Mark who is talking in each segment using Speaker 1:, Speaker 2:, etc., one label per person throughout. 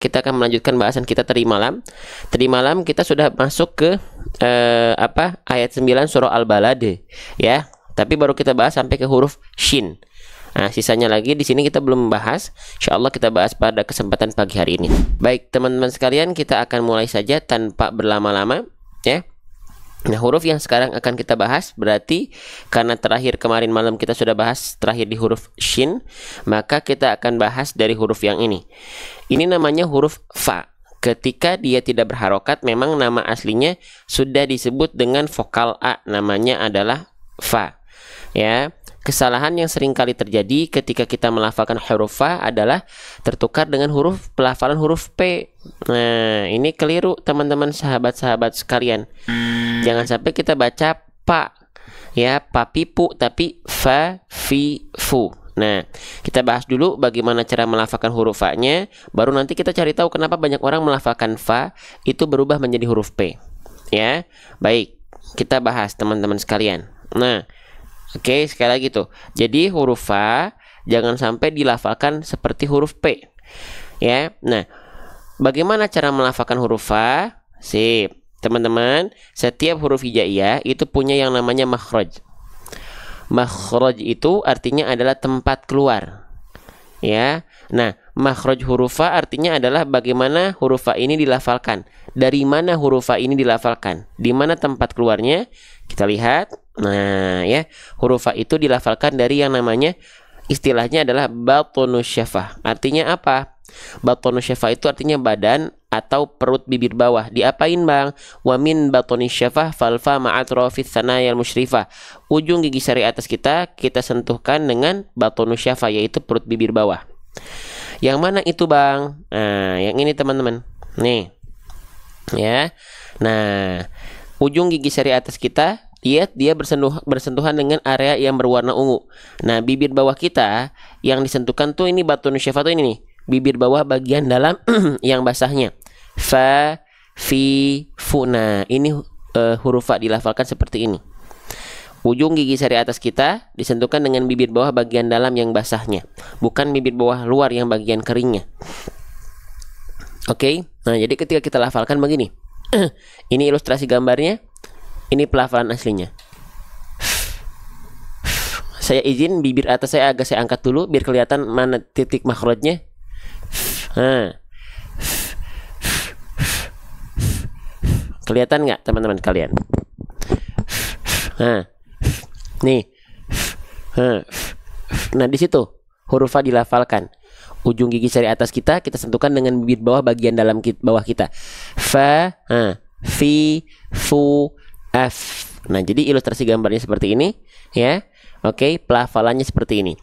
Speaker 1: kita akan melanjutkan bahasan kita tadi malam. Tadi malam kita sudah masuk ke ayat 9 surah Al-Balad ya. Tapi baru kita bahas sampai ke huruf shin. Nah, sisanya lagi di sini kita belum bahas. Insyaallah kita bahas pada kesempatan pagi hari ini. Baik, teman-teman sekalian, kita akan mulai saja tanpa berlama-lama ya. Nah, huruf yang sekarang akan kita bahas berarti karena terakhir kemarin malam kita sudah bahas terakhir di huruf shin, maka kita akan bahas dari huruf yang ini. Ini namanya huruf fa. Ketika dia tidak berharokat, memang nama aslinya sudah disebut dengan vokal A, namanya adalah fa. Ya. Kesalahan yang sering kali terjadi ketika kita melafalkan huruf fa adalah tertukar dengan pelafalan huruf P. Nah, ini keliru teman-teman sahabat-sahabat sekalian. Jangan sampai kita baca pa, ya, papipu, tapi fa, fi, fu. Nah, kita bahas dulu bagaimana cara melafalkan huruf fa-nya, baru nanti kita cari tahu kenapa banyak orang melafalkan fa itu berubah menjadi huruf P. Ya, baik, kita bahas teman-teman sekalian. Nah, oke, sekali lagi tuh. Jadi huruf fa jangan sampai dilafalkan seperti huruf P. Ya. Nah, bagaimana cara melafalkan huruf fa? Sip. Teman-teman, setiap huruf hijaiyah itu punya yang namanya makhraj. Makhraj itu artinya adalah tempat keluar. Ya. Nah, makhraj huruf fa artinya adalah bagaimana huruf fa ini dilafalkan. Dari mana huruf fa ini dilafalkan? Di mana tempat keluarnya? Kita lihat. Nah, ya, huruf fa itu dilafalkan dari yang namanya istilahnya adalah batonus syafah. Artinya apa? Batonus syafah itu artinya badan atau perut bibir bawah. Diapain, Bang? Wa min batonis syafah falfa ma'atrofis sanayal musyrifah. Ujung gigi sari atas kita sentuhkan dengan batonus syafah, yaitu perut bibir bawah. Yang mana itu, Bang? Nah, yang ini teman-teman. Nih. Ya. Nah, ujung gigi sari atas kita, lihat dia bersentuhan dengan area yang berwarna ungu. Nah, bibir bawah kita yang disentuhkan tuh ini batonus syafah tuh ini nih. Bibir bawah bagian dalam yang basahnya. Fa, fi, fu. Nah, ini huruf fa dilafalkan seperti ini. Ujung gigi sari atas kita disentuhkan dengan bibir bawah bagian dalam yang basahnya, bukan bibir bawah luar yang bagian keringnya. Oke. Nah, jadi ketika kita lafalkan begini. Ini ilustrasi gambarnya. Ini pelafalan aslinya. Saya izin bibir atas saya agak saya angkat dulu biar kelihatan mana titik makhrajnya. Nah. Kelihatan nggak teman-teman kalian? Nah. Nih. Nah, di situ huruf fa dilafalkan. Ujung gigi sari atas kita sentuhkan dengan bibir bawah bagian dalam bawah kita. Fa, fi, fu, f. Nah, jadi ilustrasi gambarnya seperti ini, ya. Oke, pelafalannya seperti ini.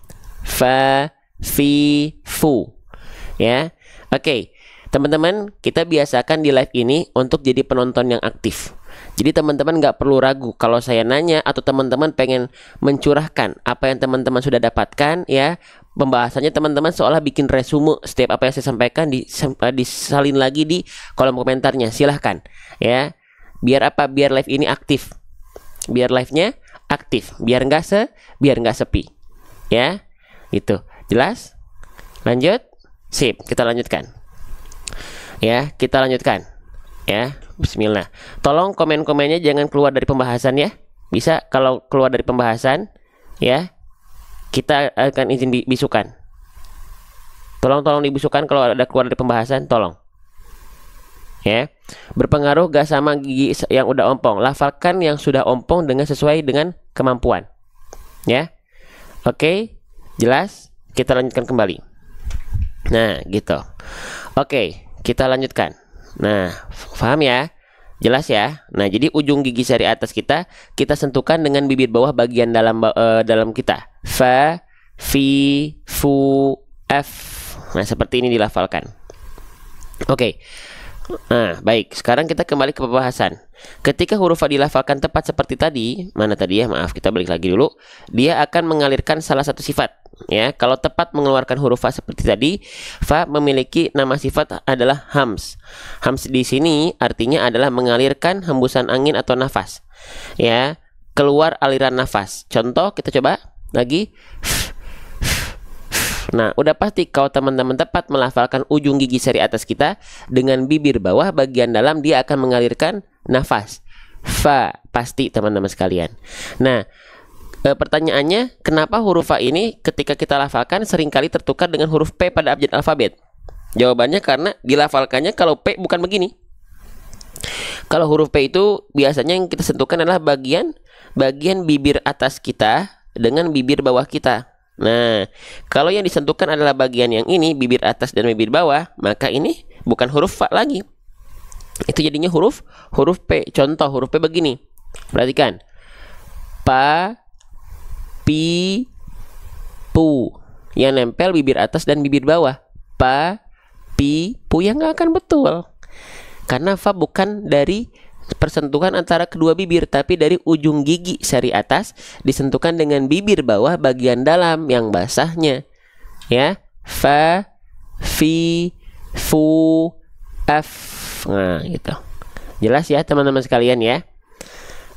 Speaker 1: Fa, fi, fu. Ya. Oke. Teman-teman, kita biasakan di live ini untuk jadi penonton yang aktif. Jadi teman-teman nggak perlu ragu kalau saya nanya atau teman-teman pengen mencurahkan apa yang teman-teman sudah dapatkan, ya. Pembahasannya teman-teman seolah bikin resume setiap apa yang saya sampaikan disalin lagi di kolom komentarnya. Silahkan, ya. Biar apa? Biar live ini aktif. Biar live-nya aktif. Biar nggak sepi. Ya, itu jelas. Lanjut. Sip, kita lanjutkan. Ya, kita lanjutkan. Ya, bismillah. Tolong komen-komennya jangan keluar dari pembahasan ya. Bisa kalau keluar dari pembahasan, ya, kita akan izin bisukan. Tolong dibisukan kalau ada keluar dari pembahasan, tolong. Ya, berpengaruh gak sama gigi yang udah ompong. Lafalkan yang sudah ompong dengan sesuai dengan kemampuan. Ya, oke, jelas. Kita lanjutkan kembali. Nah, gitu. Oke, kita lanjutkan. Nah, paham ya? Jelas ya? Nah, jadi ujung gigi sari atas kita sentuhkan dengan bibir bawah bagian dalam kita. Fa, fi, fu, f. Nah, seperti ini dilafalkan. Oke. Nah, baik. Sekarang kita kembali ke pembahasan. Ketika huruf fa dilafalkan tepat seperti tadi, mana tadi ya? Maaf, kita balik lagi dulu. Dia akan mengalirkan salah satu sifat. Ya, kalau tepat mengeluarkan huruf fa seperti tadi, fa memiliki nama sifat adalah hams. Hams di sini artinya adalah mengalirkan hembusan angin atau nafas. Ya, keluar aliran nafas. Contoh kita coba lagi. Nah, udah pasti kalau teman-teman tepat melafalkan ujung gigi seri atas kita dengan bibir bawah bagian dalam, dia akan mengalirkan nafas. Fa, pasti teman-teman sekalian. Nah, pertanyaannya, kenapa huruf fa ini ketika kita lafalkan seringkali tertukar dengan huruf P pada abjad alfabet? Jawabannya karena dilafalkannya kalau P bukan begini. Kalau huruf P itu biasanya yang kita sentuhkan adalah bagian bibir atas kita dengan bibir bawah kita. Nah, kalau yang disentuhkan adalah bagian yang ini, bibir atas dan bibir bawah, maka ini bukan huruf fa lagi. Itu jadinya huruf P. Contoh huruf P begini. Perhatikan. Pa, pi, pu. Yang nempel bibir atas dan bibir bawah. Pa, pi, pu, yang nggak akan betul. Karena fa bukan dari persentuhan antara kedua bibir, tapi dari ujung gigi seri atas disentuhkan dengan bibir bawah bagian dalam yang basahnya. Ya, fa, fi, fu, f. Nah, gitu. Jelas ya teman-teman sekalian ya.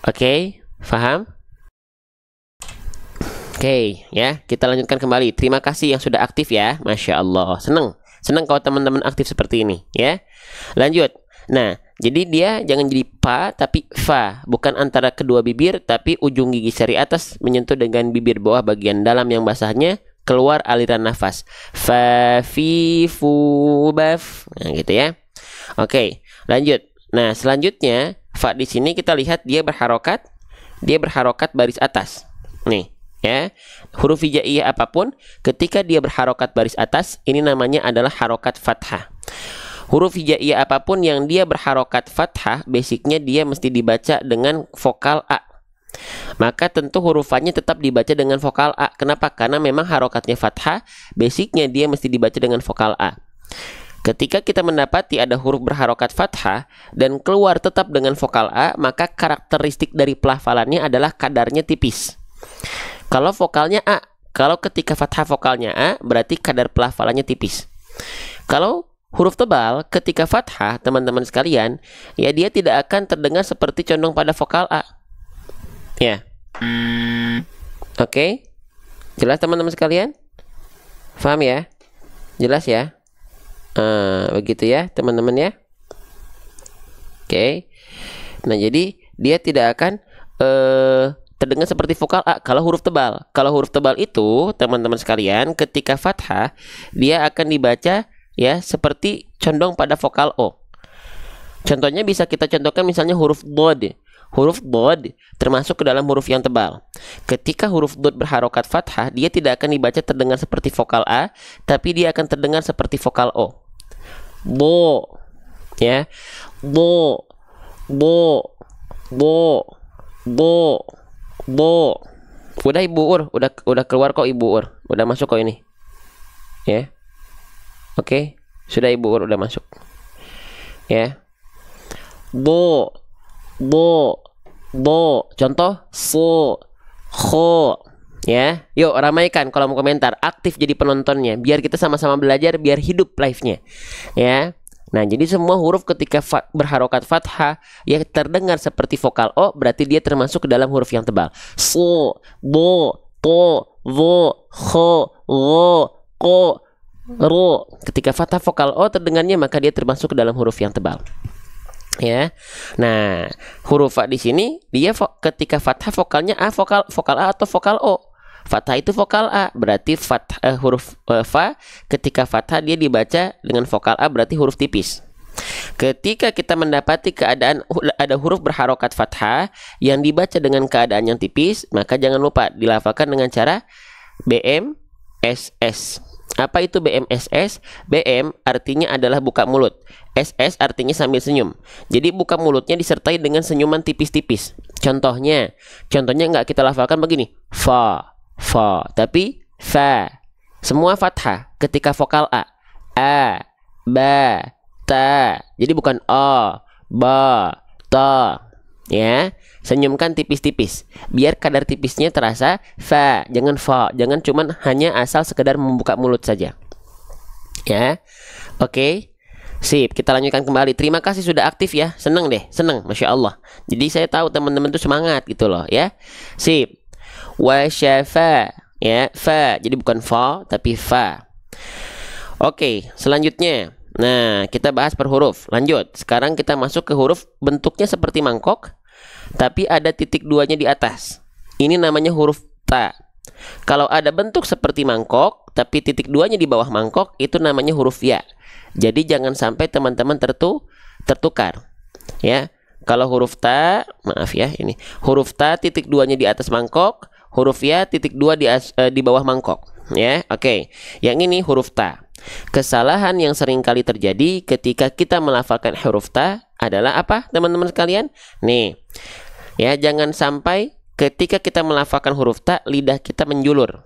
Speaker 1: Oke, paham? Oke, ya, kita lanjutkan kembali. Terima kasih yang sudah aktif ya. Masya Allah, seneng kalau teman-teman aktif seperti ini ya. Lanjut. Nah, jadi dia jangan jadi pa tapi fa, bukan antara kedua bibir tapi ujung gigi seri atas menyentuh dengan bibir bawah bagian dalam yang basahnya, keluar aliran nafas. Fa, fi, fu, baf. Nah, gitu ya. Oke, lanjut. Nah, selanjutnya fa di sini kita lihat dia berharokat baris atas. Nih, ya. Huruf hijaiyah apapun ketika dia berharokat baris atas, ini namanya adalah harokat fathah. Huruf hijaiyah apapun yang dia berharokat fathah, basicnya dia mesti dibaca dengan vokal A. Maka tentu huruf-nya tetap dibaca dengan vokal A. Kenapa? Karena memang harokatnya fathah, basicnya dia mesti dibaca dengan vokal A. Ketika kita mendapati ada huruf berharokat fathah dan keluar tetap dengan vokal A, maka karakteristik dari pelafalannya adalah kadarnya tipis. Kalau vokalnya A, kalau ketika fathah vokalnya A, berarti kadar pelafalannya tipis. Kalau huruf tebal ketika fathah, teman-teman sekalian, ya dia tidak akan terdengar seperti condong pada vokal A. Ya. Oke. Jelas teman-teman sekalian? Paham ya? Jelas ya? Begitu ya, teman-teman ya. Oke. Nah, jadi dia tidak akan terdengar seperti vokal A kalau huruf tebal. Kalau huruf tebal itu, teman-teman sekalian, ketika fathah, dia akan dibaca ya seperti condong pada vokal O. Contohnya bisa kita contohkan misalnya huruf dod. Huruf dod termasuk ke dalam huruf yang tebal. Ketika huruf dod berharokat fathah, dia tidak akan dibaca terdengar seperti vokal A, tapi dia akan terdengar seperti vokal O. Bo, ya, bo, bo, bo, bo, bo. Udah Ibu Ur, udah keluar kok Ibu Ur, udah masuk kok ini, ya. Oke, sudah Ibu Ur udah masuk. Ya. Bo, bo, bo. Contoh so, kho. Ya. Yuk ramaikan kolom komentar, aktif jadi penontonnya biar kita sama-sama belajar, biar hidup live-nya. Ya. Nah, jadi semua huruf ketika berharokat fathah yang terdengar seperti vokal O, berarti dia termasuk ke dalam huruf yang tebal. So, bo, to, vo, kho, wo, ko, ro. Ketika fathah vokal O terdengarnya, maka dia termasuk ke dalam huruf yang tebal. Ya. Nah, huruf fa di sini dia ketika fathah vokalnya A, vokal A atau vokal O. Fathah itu vokal A, berarti huruf fa ketika fathah dia dibaca dengan vokal A, berarti huruf tipis. Ketika kita mendapati keadaan ada huruf berharokat fathah yang dibaca dengan keadaan yang tipis, maka jangan lupa dilafalkan dengan cara BMSS. Apa itu BMSS? BM artinya adalah buka mulut, SS artinya sambil senyum. Jadi buka mulutnya disertai dengan senyuman tipis-tipis. Contohnya nggak kita lafalkan begini, fa, tapi fa. Semua fathah ketika vokal A, ba, ta. Jadi bukan o, ba, ta. Ya, senyumkan tipis-tipis biar kadar tipisnya terasa fa, jangan fa, jangan cuman hanya asal sekedar membuka mulut saja. Ya. Oke. Sip, kita lanjutkan kembali. Terima kasih sudah aktif ya. Seneng deh, seneng, Masya Allah. Jadi saya tahu teman-teman tuh semangat gitu loh ya. Sip. Wasyafa. ya, fa. Jadi bukan fa tapi fa. Oke, selanjutnya. Nah, kita bahas per huruf. Lanjut. Sekarang kita masuk ke huruf bentuknya seperti mangkok, tapi ada titik duanya di atas. Ini namanya huruf ta. Kalau ada bentuk seperti mangkok, tapi titik duanya di bawah mangkok, itu namanya huruf ya. Jadi jangan sampai teman-teman tertukar. Ya, kalau huruf ta, maaf ya, ini huruf ta titik duanya di atas mangkok, huruf ya titik dua di bawah mangkok. Ya, oke. Yang ini huruf ta. Kesalahan yang sering kali terjadi ketika kita melafalkan huruf ta adalah apa, teman-teman sekalian? Nih, ya, jangan sampai ketika kita melafalkan huruf ta lidah kita menjulur.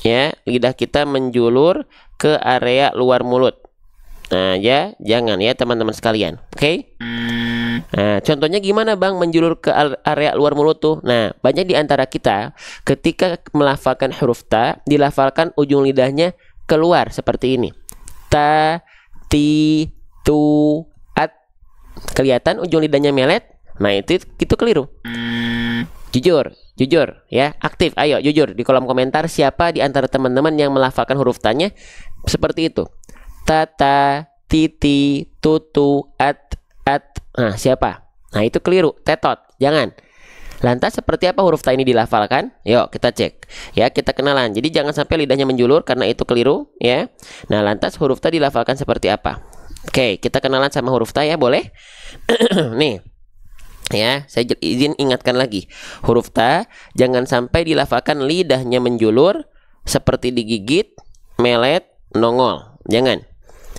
Speaker 1: Ya, lidah kita menjulur ke area luar mulut. Nah, ya, jangan ya teman-teman sekalian. Oke? Nah, contohnya gimana Bang menjulur ke area luar mulut tuh? Nah, banyak di antara kita ketika melafalkan huruf ta, dilafalkan ujung lidahnya keluar seperti ini. Ta, ti, tu, at. Kelihatan ujung lidahnya melet? Nah, itu keliru. Jujur ya, aktif. Ayo jujur di kolom komentar siapa di antara teman-teman yang melafalkan huruf ta-nya seperti itu. Tata, titi, tutu, at. Nah, siapa? Nah, itu keliru, tetot. Jangan. Lantas seperti apa huruf ta ini dilafalkan? Yuk kita cek. Ya, kita kenalan. Jadi jangan sampai lidahnya menjulur karena itu keliru ya. Nah, lantas huruf ta dilafalkan seperti apa? Oke, kita kenalan sama huruf ta ya, boleh? Nih. Ya, saya izin ingatkan lagi. Huruf ta jangan sampai dilafalkan lidahnya menjulur seperti digigit, melet, nongol. Jangan.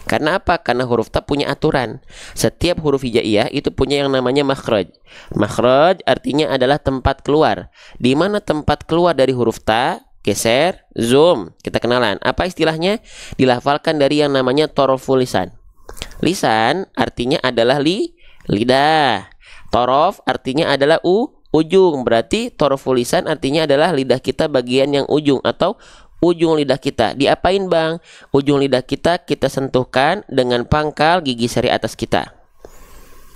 Speaker 1: Karena apa? Karena huruf ta punya aturan. Setiap huruf hijaiyah itu punya yang namanya makhraj. Makhraj artinya adalah tempat keluar. Di mana tempat keluar dari huruf ta? Geser, zoom. Kita kenalan. Apa istilahnya? Dilafalkan dari yang namanya toroful lisan. Lisan artinya adalah lidah. Torof artinya adalah ujung. Berarti toroful lisan artinya adalah lidah kita bagian yang ujung atau ujung lidah kita. Diapain Bang? Ujung lidah kita sentuhkan dengan pangkal gigi seri atas kita.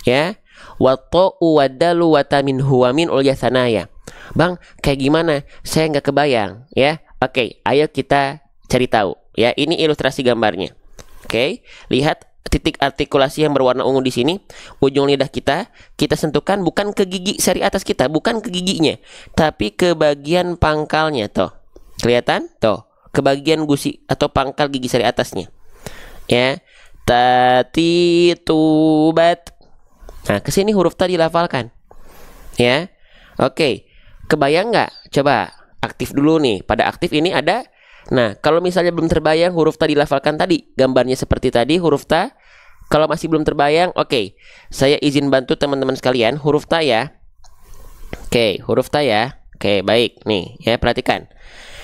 Speaker 1: Ya. Wato wadalu watamin huwamin ulyasanaya. Bang, kayak gimana? Saya nggak kebayang. Ya. Oke, ayo kita cari tahu. Ya, ini ilustrasi gambarnya. Oke, lihat titik artikulasi yang berwarna ungu di sini. Ujung lidah kita sentuhkan bukan ke gigi seri atas kita, bukan ke giginya, tapi ke bagian pangkalnya tuh. Kelihatan? Tuh, ke bagian gusi atau pangkal gigi seri atasnya. Ya. Tati tubat. Nah, ke sini huruf ta dilafalkan. Ya. Oke. Kebayang nggak? Coba aktif dulu nih. Pada aktif ini ada. Nah, kalau misalnya belum terbayang huruf ta dilafalkan tadi, gambarnya seperti tadi huruf ta. Kalau masih belum terbayang, oke. Saya izin bantu teman-teman sekalian huruf ta ya. Oke, huruf ta ya. Oke, baik. Nih, ya perhatikan.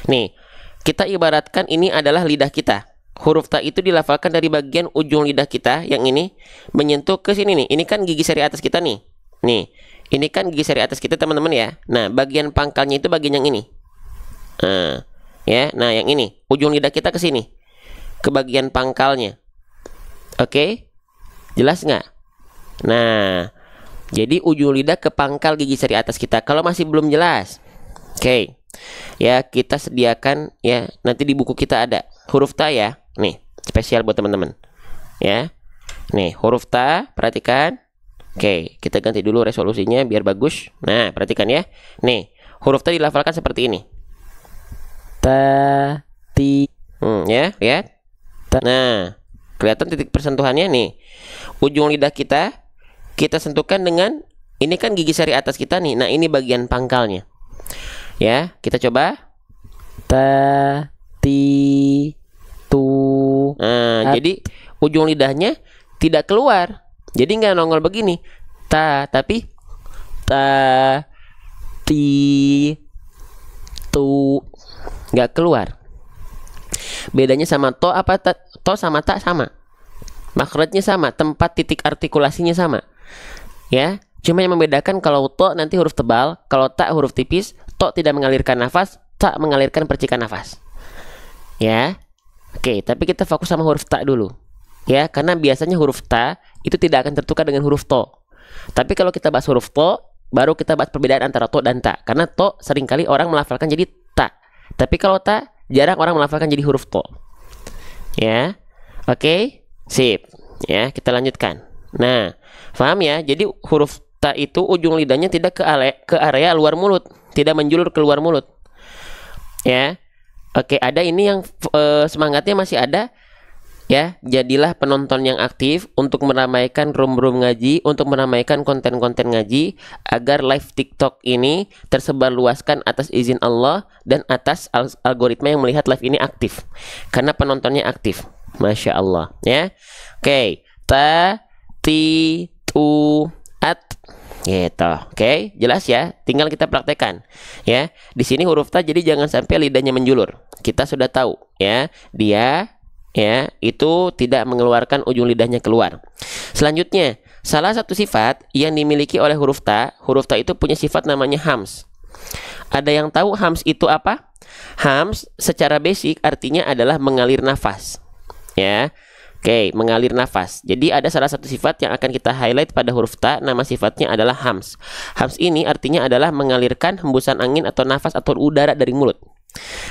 Speaker 1: Nih, kita ibaratkan ini adalah lidah kita. Huruf ta itu dilafalkan dari bagian ujung lidah kita yang ini menyentuh ke sini nih. Ini kan gigi seri atas kita nih. Nih, ini kan gigi seri atas kita teman-teman ya. Nah, bagian pangkalnya itu bagian yang ini. Nah, ya. Nah, yang ini ujung lidah kita ke sini. Ke bagian pangkalnya. Oke? Jelas nggak? Nah, jadi ujung lidah ke pangkal gigi seri atas kita. Kalau masih belum jelas. Oke. Ya, kita sediakan ya, nanti di buku kita ada huruf ta ya. Nih, spesial buat teman-teman. Ya. Nih, huruf ta, perhatikan. Oke, kita ganti dulu resolusinya biar bagus. Nah, perhatikan ya. Nih, huruf ta dilafalkan seperti ini. Ta, ti. Ya, lihat. Nah, kelihatan titik persentuhannya nih. Ujung lidah kita sentuhkan dengan ini kan gigi seri atas kita nih. Nah, ini bagian pangkalnya. Ya, kita coba. Ta, ti, tu. Nah, jadi ujung lidahnya tidak keluar. Jadi nggak nongol begini. Ta, tapi ta, ti, tu. Nggak keluar. Bedanya sama to apa? To sama tak sama. Makhrajnya sama, tempat titik artikulasinya sama. Ya, cuma yang membedakan kalau to nanti huruf tebal, kalau tak huruf tipis. To tidak mengalirkan nafas, tak mengalirkan percikan nafas. Ya. Oke, tapi kita fokus sama huruf ta dulu. Ya, karena biasanya huruf ta itu tidak akan tertukar dengan huruf to. Tapi kalau kita bahas huruf to, baru kita bahas perbedaan antara to dan ta. Karena to seringkali orang melafalkan jadi ta. Tapi kalau ta, jarang orang melafalkan jadi huruf to. Ya. Oke, sip. Ya, kita lanjutkan. Nah, paham ya? Jadi huruf ta itu ujung lidahnya tidak ke area luar mulut, tidak menjulur keluar mulut. Ya. Oke, ada ini yang semangatnya masih ada. Ya, jadilah penonton yang aktif untuk meramaikan room-room ngaji, untuk meramaikan konten-konten ngaji agar live TikTok ini tersebar luaskan atas izin Allah dan atas algoritma yang melihat live ini aktif. Karena penontonnya aktif. Masya Allah, ya. Oke, ta, ti, tu, at. Gitu. Oke, jelas ya. Tinggal kita praktekkan. Ya, di sini huruf ta jadi jangan sampai lidahnya menjulur. Kita sudah tahu, ya. Dia ya itu tidak mengeluarkan ujung lidahnya keluar. Selanjutnya, salah satu sifat yang dimiliki oleh huruf ta itu punya sifat namanya hams. Ada yang tahu hams itu apa? Hams secara basic artinya adalah mengalir nafas. Ya. Oke, mengalir nafas. Jadi ada salah satu sifat yang akan kita highlight pada huruf ta, nama sifatnya adalah hams. Hams ini artinya adalah mengalirkan hembusan angin atau nafas atau udara dari mulut.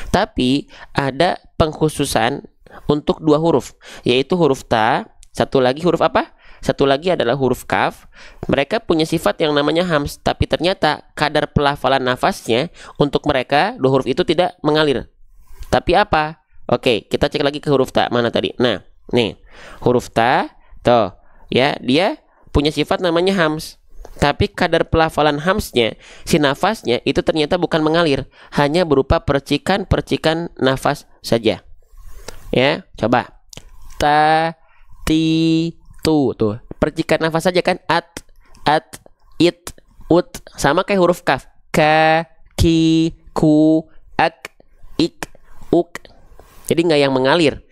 Speaker 1: Tapi ada pengkhususan untuk dua huruf, yaitu huruf ta, satu lagi huruf apa? Satu lagi adalah huruf kaf. Mereka punya sifat yang namanya hams, tapi ternyata kadar pelafalan nafasnya untuk mereka dua huruf itu tidak mengalir. Tapi apa? Oke, kita cek lagi ke huruf ta. Mana tadi? Nah, nih, huruf ta, tuh, ya, dia punya sifat namanya hams. Tapi kadar pelafalan hamsnya, si nafasnya itu ternyata bukan mengalir, hanya berupa percikan-percikan nafas saja. Ya, coba. Ta, ti, tu. Tuh, percikan nafas saja kan. At, it, ut. Sama kayak huruf kaf. Ka, ki, ku, ak, ik, uk. Jadi nggak yang mengalir.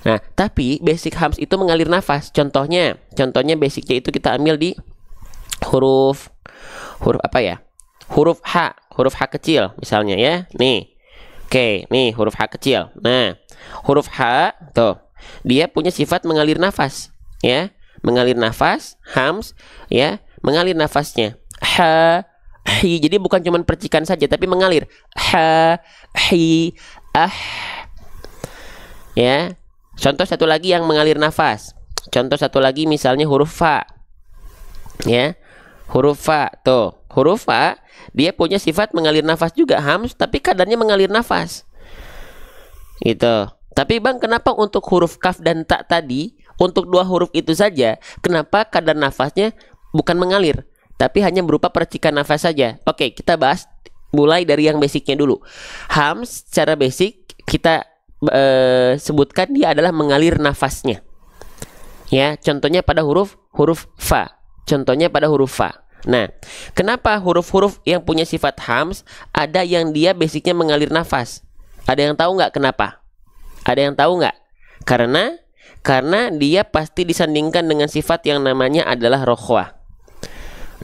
Speaker 1: Nah, tapi basic hams itu mengalir nafas. Contohnya basicnya itu kita ambil di huruf apa ya? Huruf H kecil misalnya ya. Nih. Oke, nih huruf H kecil. Nah, huruf H tuh, dia punya sifat mengalir nafas, ya. Mengalir nafas, hams, ya, mengalir nafasnya. Ha, hi. Jadi bukan cuma percikan saja tapi mengalir. Ha, hi, ah. Ya. Contoh satu lagi yang mengalir nafas. Contoh satu lagi misalnya huruf fa. Ya. Huruf fa tuh. Huruf fa dia punya sifat mengalir nafas juga, hams, tapi kadarnya mengalir nafas. Gitu. Tapi Bang, kenapa untuk huruf kaf dan ta tadi, untuk dua huruf itu saja, kenapa kadar nafasnya bukan mengalir, tapi hanya berupa percikan nafas saja? Oke, kita bahas mulai dari yang basicnya dulu. Hams secara basic kita sebutkan dia adalah mengalir nafasnya. Ya, contohnya pada huruf fa. Contohnya pada huruf fa. Nah, kenapa huruf-huruf yang punya sifat hams ada yang dia basicnya mengalir nafas? Ada yang tahu nggak kenapa? Ada yang tahu nggak? Karena dia pasti disandingkan dengan sifat yang namanya adalah rokhwah.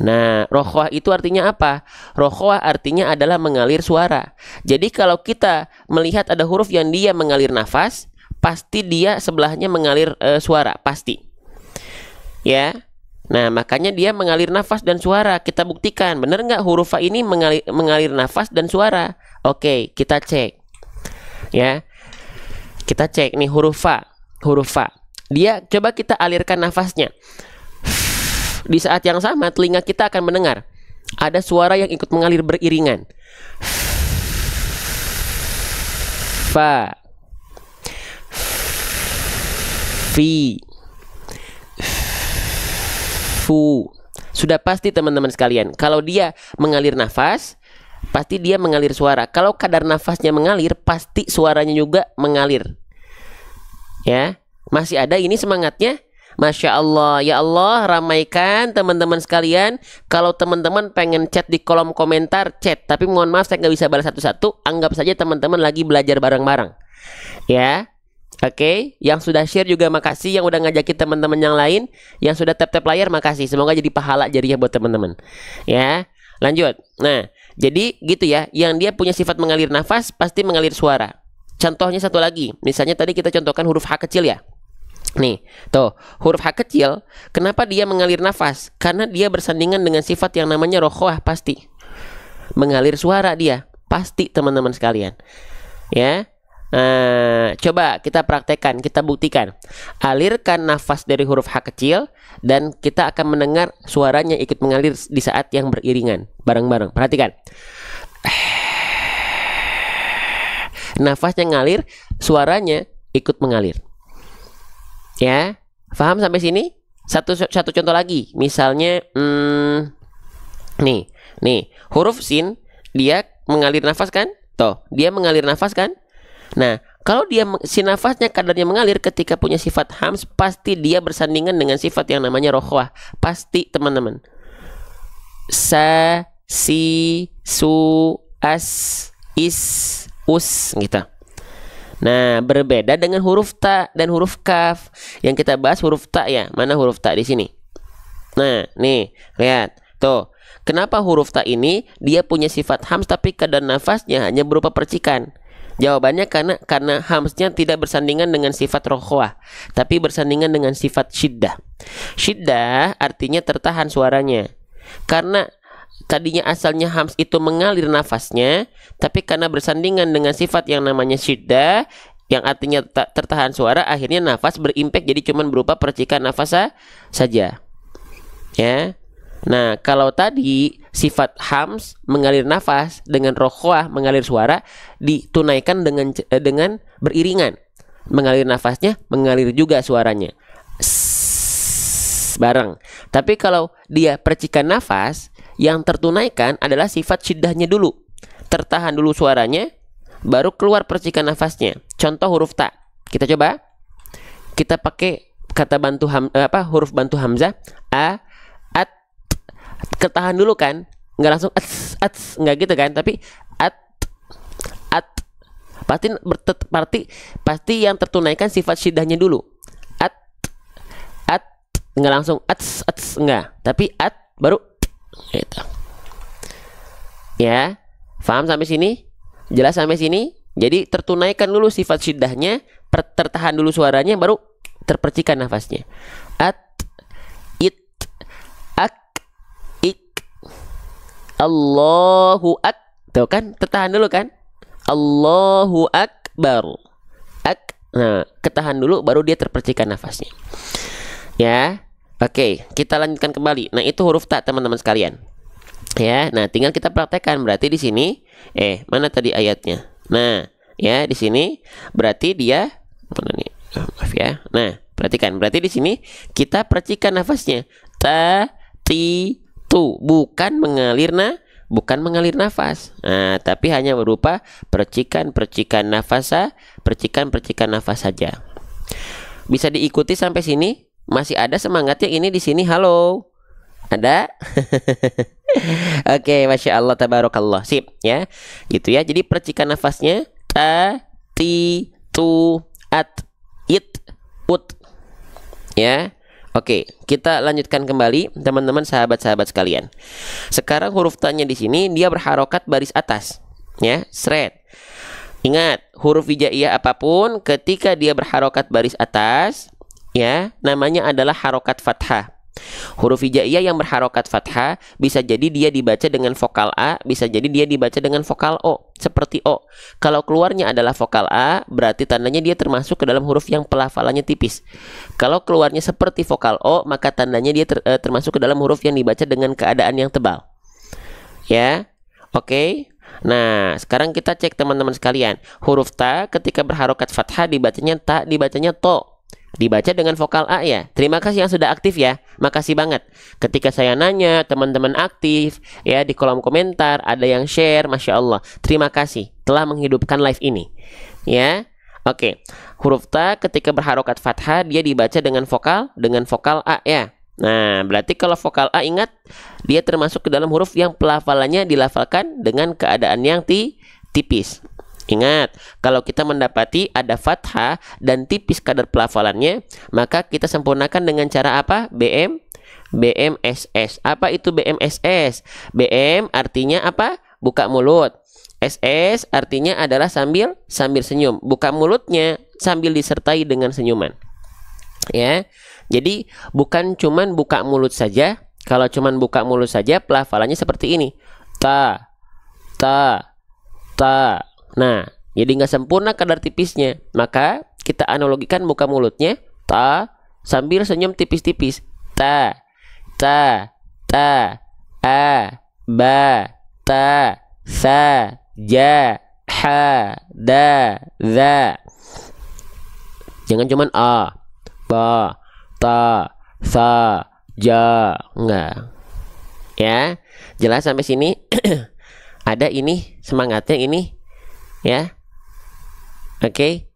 Speaker 1: Nah, rokhwah itu artinya apa? Rokhwah artinya adalah mengalir suara. Jadi kalau kita melihat ada huruf yang dia mengalir nafas, pasti dia sebelahnya mengalir suara, pasti. Ya. Nah, makanya dia mengalir nafas dan suara. Kita buktikan, benar nggak huruf fa ini mengalir nafas dan suara? Oke, kita cek. Ya, kita cek nih huruf fa. Dia coba kita alirkan nafasnya. Di saat yang sama, telinga kita akan mendengar ada suara yang ikut mengalir beriringan. Fa, fi, fu. Sudah pasti teman-teman sekalian, kalau dia mengalir nafas, pasti dia mengalir suara. Kalau kadar nafasnya mengalir, pasti suaranya juga mengalir. Ya, masih ada ini semangatnya. Masya Allah, ya Allah, ramaikan teman-teman sekalian. Kalau teman-teman pengen chat di kolom komentar, chat. Tapi mohon maaf saya nggak bisa balas satu-satu. Anggap saja teman-teman lagi belajar bareng-bareng. Ya. Oke, yang sudah share juga makasih, yang udah ngajakin teman-teman yang lain, yang sudah tap-tap layar makasih. Semoga jadi pahala jariah buat teman-teman. Ya, lanjut. Nah, jadi gitu ya, yang dia punya sifat mengalir nafas pasti mengalir suara. Contohnya satu lagi, misalnya tadi kita contohkan huruf H kecil ya. Nih, tuh, huruf H kecil, kenapa dia mengalir nafas? Karena dia bersandingan dengan sifat yang namanya rokhwah, pasti. Mengalir suara dia, pasti teman-teman sekalian. Ya. Coba kita praktekkan, kita buktikan. Alirkan nafas dari huruf H kecil dan kita akan mendengar suaranya ikut mengalir di saat yang beriringan. Bareng-bareng. Perhatikan. Nafasnya ngalir, suaranya ikut mengalir. Ya, paham sampai sini? Satu contoh lagi. Misalnya nih, huruf sin dia mengalir nafas kan? Tuh, dia mengalir nafas kan? Nah, kalau dia si nafasnya kadarnya mengalir ketika punya sifat hams, pasti dia bersandingan dengan sifat yang namanya rokhwah. Pasti, teman-teman. Sa, si, su, as, is, us gitu. Nah, berbeda dengan huruf ta dan huruf kaf. Yang kita bahas huruf ta ya. Mana huruf ta di sini? Nah, nih, lihat. Tuh. Kenapa huruf ta ini dia punya sifat hams tapi kadar nafasnya hanya berupa percikan? Jawabannya karena hamsnya tidak bersandingan dengan sifat rokhwah, tapi bersandingan dengan sifat syiddah. Syiddah artinya tertahan suaranya. Karena tadinya asalnya hams itu mengalir nafasnya, tapi karena bersandingan dengan sifat yang namanya syiddah, yang artinya tertahan suara, akhirnya nafas berimpact jadi cuman berupa percikan nafas saja. Ya. Nah, kalau tadi sifat hams mengalir nafas dengan rokhwah mengalir suara ditunaikan dengan beriringan. Mengalir nafasnya, mengalir juga suaranya. Bareng. Tapi kalau dia percikan nafas, yang tertunaikan adalah sifat syiddahnya dulu. Tertahan dulu suaranya, baru keluar percikan nafasnya. Contoh huruf ta. Kita coba. Kita pakai kata bantu huruf bantu hamzah. A, at. Ketahan dulu kan, nggak langsung ats, nggak gitu kan, tapi at pasti yang tertunaikan sifat syiddahnya dulu. At nggak langsung ats nggak, tapi at baru gitu. Ya, paham sampai sini? Jelas sampai sini? Jadi tertunaikan dulu sifat syiddahnya, tertahan dulu suaranya, baru terpercikan nafasnya. At, it, ak, Allahu tuh kan, tertahan dulu kan? Allahu akbar. Nah, ketahan dulu baru dia terpercikan nafasnya. Ya. Oke, kita lanjutkan kembali. Nah, itu huruf ta, teman-teman sekalian. Ya, nah tinggal kita praktekkan. Berarti di sini mana tadi ayatnya? Nah, ya di sini berarti dia mana nih? Maaf ya. Nah, perhatikan. Berarti di sini kita percikan nafasnya. Ta, ti, tu, bukan mengalir nafas. Nah, tapi hanya berupa percikan nafas saja. Bisa diikuti sampai sini? Masih ada semangatnya ini di sini? Halo. Ada? Oke, Masya Allah, tabarakallah. Sip, ya. Gitu ya. Jadi percikan nafasnya ta, ti, tu, at, it, ut. Ya. Oke, kita lanjutkan kembali, teman-teman sahabat-sahabat sekalian. Sekarang huruf ta-nya di sini dia berharokat baris atas, ya, seret. Ingat, huruf hijaiyah apapun ketika dia berharokat baris atas, ya, namanya adalah harokat fathah. Huruf hijaiyah yang berharokat fathah bisa jadi dia dibaca dengan vokal A, bisa jadi dia dibaca dengan vokal O, seperti O. Kalau keluarnya adalah vokal A, berarti tandanya dia termasuk ke dalam huruf yang pelafalannya tipis. Kalau keluarnya seperti vokal O, maka tandanya dia termasuk ke dalam huruf yang dibaca dengan keadaan yang tebal. Ya, oke. Nah, sekarang kita cek teman-teman sekalian. Huruf ta ketika berharokat fathah dibacanya ta, dibacanya to. Dibaca dengan vokal A ya. Terima kasih yang sudah aktif ya. Makasih banget. Ketika saya nanya, teman-teman aktif ya di kolom komentar, ada yang share, Masya Allah. Terima kasih telah menghidupkan live ini. Ya. Oke. Huruf ta ketika berharokat fathah dia dibaca dengan vokal A ya. Nah, berarti kalau vokal A ingat dia termasuk ke dalam huruf yang pelafalannya dilafalkan dengan keadaan yang tipis. Ingat, kalau kita mendapati ada fathah dan tipis kadar pelafalannya, maka kita sempurnakan dengan cara apa? BMSS. Apa itu BMSS? BM artinya apa? Buka mulut. SS artinya adalah sambil senyum. Buka mulutnya sambil disertai dengan senyuman. Ya. Jadi bukan cuman buka mulut saja. Kalau cuman buka mulut saja pelafalannya seperti ini. Ta. Nah, jadi nggak sempurna kadar tipisnya. Maka kita analogikan muka mulutnya ta sambil senyum tipis-tipis. Ta, ta, ta, a, ba, ta, sa, ja, ha, da, za. Jangan cuman a, ba, ta, sa, ja, enggak. Ya, jelas sampai sini. Ada ini semangatnya ini, ya. Oke.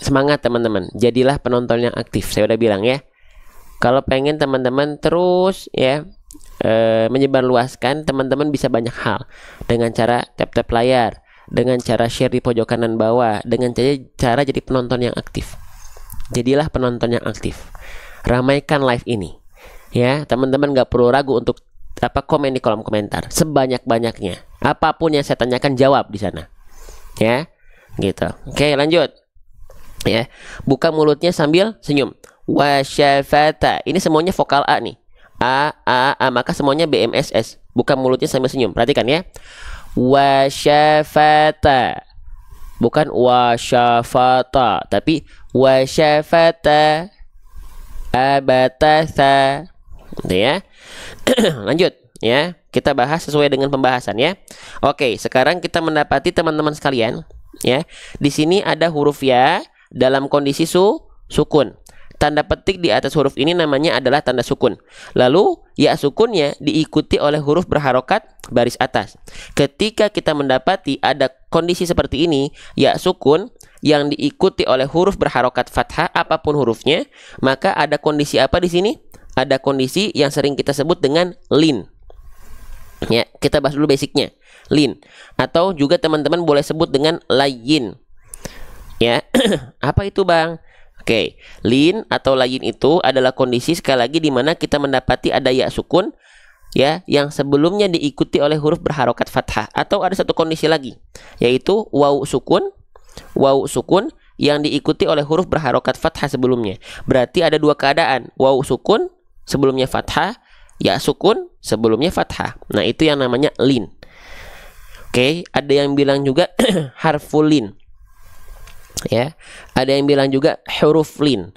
Speaker 1: Semangat teman-teman. Jadilah penonton yang aktif. Saya udah bilang ya. Kalau pengen teman-teman terus ya menyebarluaskan, teman-teman bisa banyak hal dengan cara tap-tap layar, dengan cara share di pojok kanan bawah, dengan cara jadi penonton yang aktif. Jadilah penonton yang aktif. Ramaikan live ini. Ya, teman-teman nggak perlu ragu untuk komen di kolom komentar sebanyak-banyaknya. Apapun yang saya tanyakan jawab di sana. Ya, gitu. Oke, lanjut. Ya, buka mulutnya sambil senyum. Wasyafata. Ini semuanya vokal A nih. A, maka semuanya BMSS. Buka mulutnya sambil senyum. Perhatikan ya. Wasyafata. Bukan wasyafata, tapi wasyafata. Abatasa. Gitu ya. Lanjut ya. Kita bahas sesuai dengan pembahasan ya. Oke, sekarang kita mendapati teman-teman sekalian ya. Di sini ada huruf ya dalam kondisi sukun. Tanda petik di atas huruf ini namanya adalah tanda sukun. Lalu ya sukunnya diikuti oleh huruf berharokat baris atas. Ketika kita mendapati ada kondisi seperti ini, ya sukun yang diikuti oleh huruf berharokat fathah apapun hurufnya, maka ada kondisi apa di sini? Ada kondisi yang sering kita sebut dengan lin. Ya, kita bahas dulu basicnya. Lin atau juga teman-teman boleh sebut dengan layin. Ya. Apa itu, Bang? Oke, lin atau layin itu adalah kondisi sekali lagi di mana kita mendapati ada ya sukun ya yang sebelumnya diikuti oleh huruf berharokat fathah, atau ada satu kondisi lagi yaitu wawu sukun yang diikuti oleh huruf berharokat fathah sebelumnya. Berarti ada dua keadaan, wawu sukun sebelumnya fathah, ya sukun sebelumnya fathah. Nah, itu yang namanya lin. Oke, ada yang bilang juga harful lin. Ya, ada yang bilang juga huruf lin.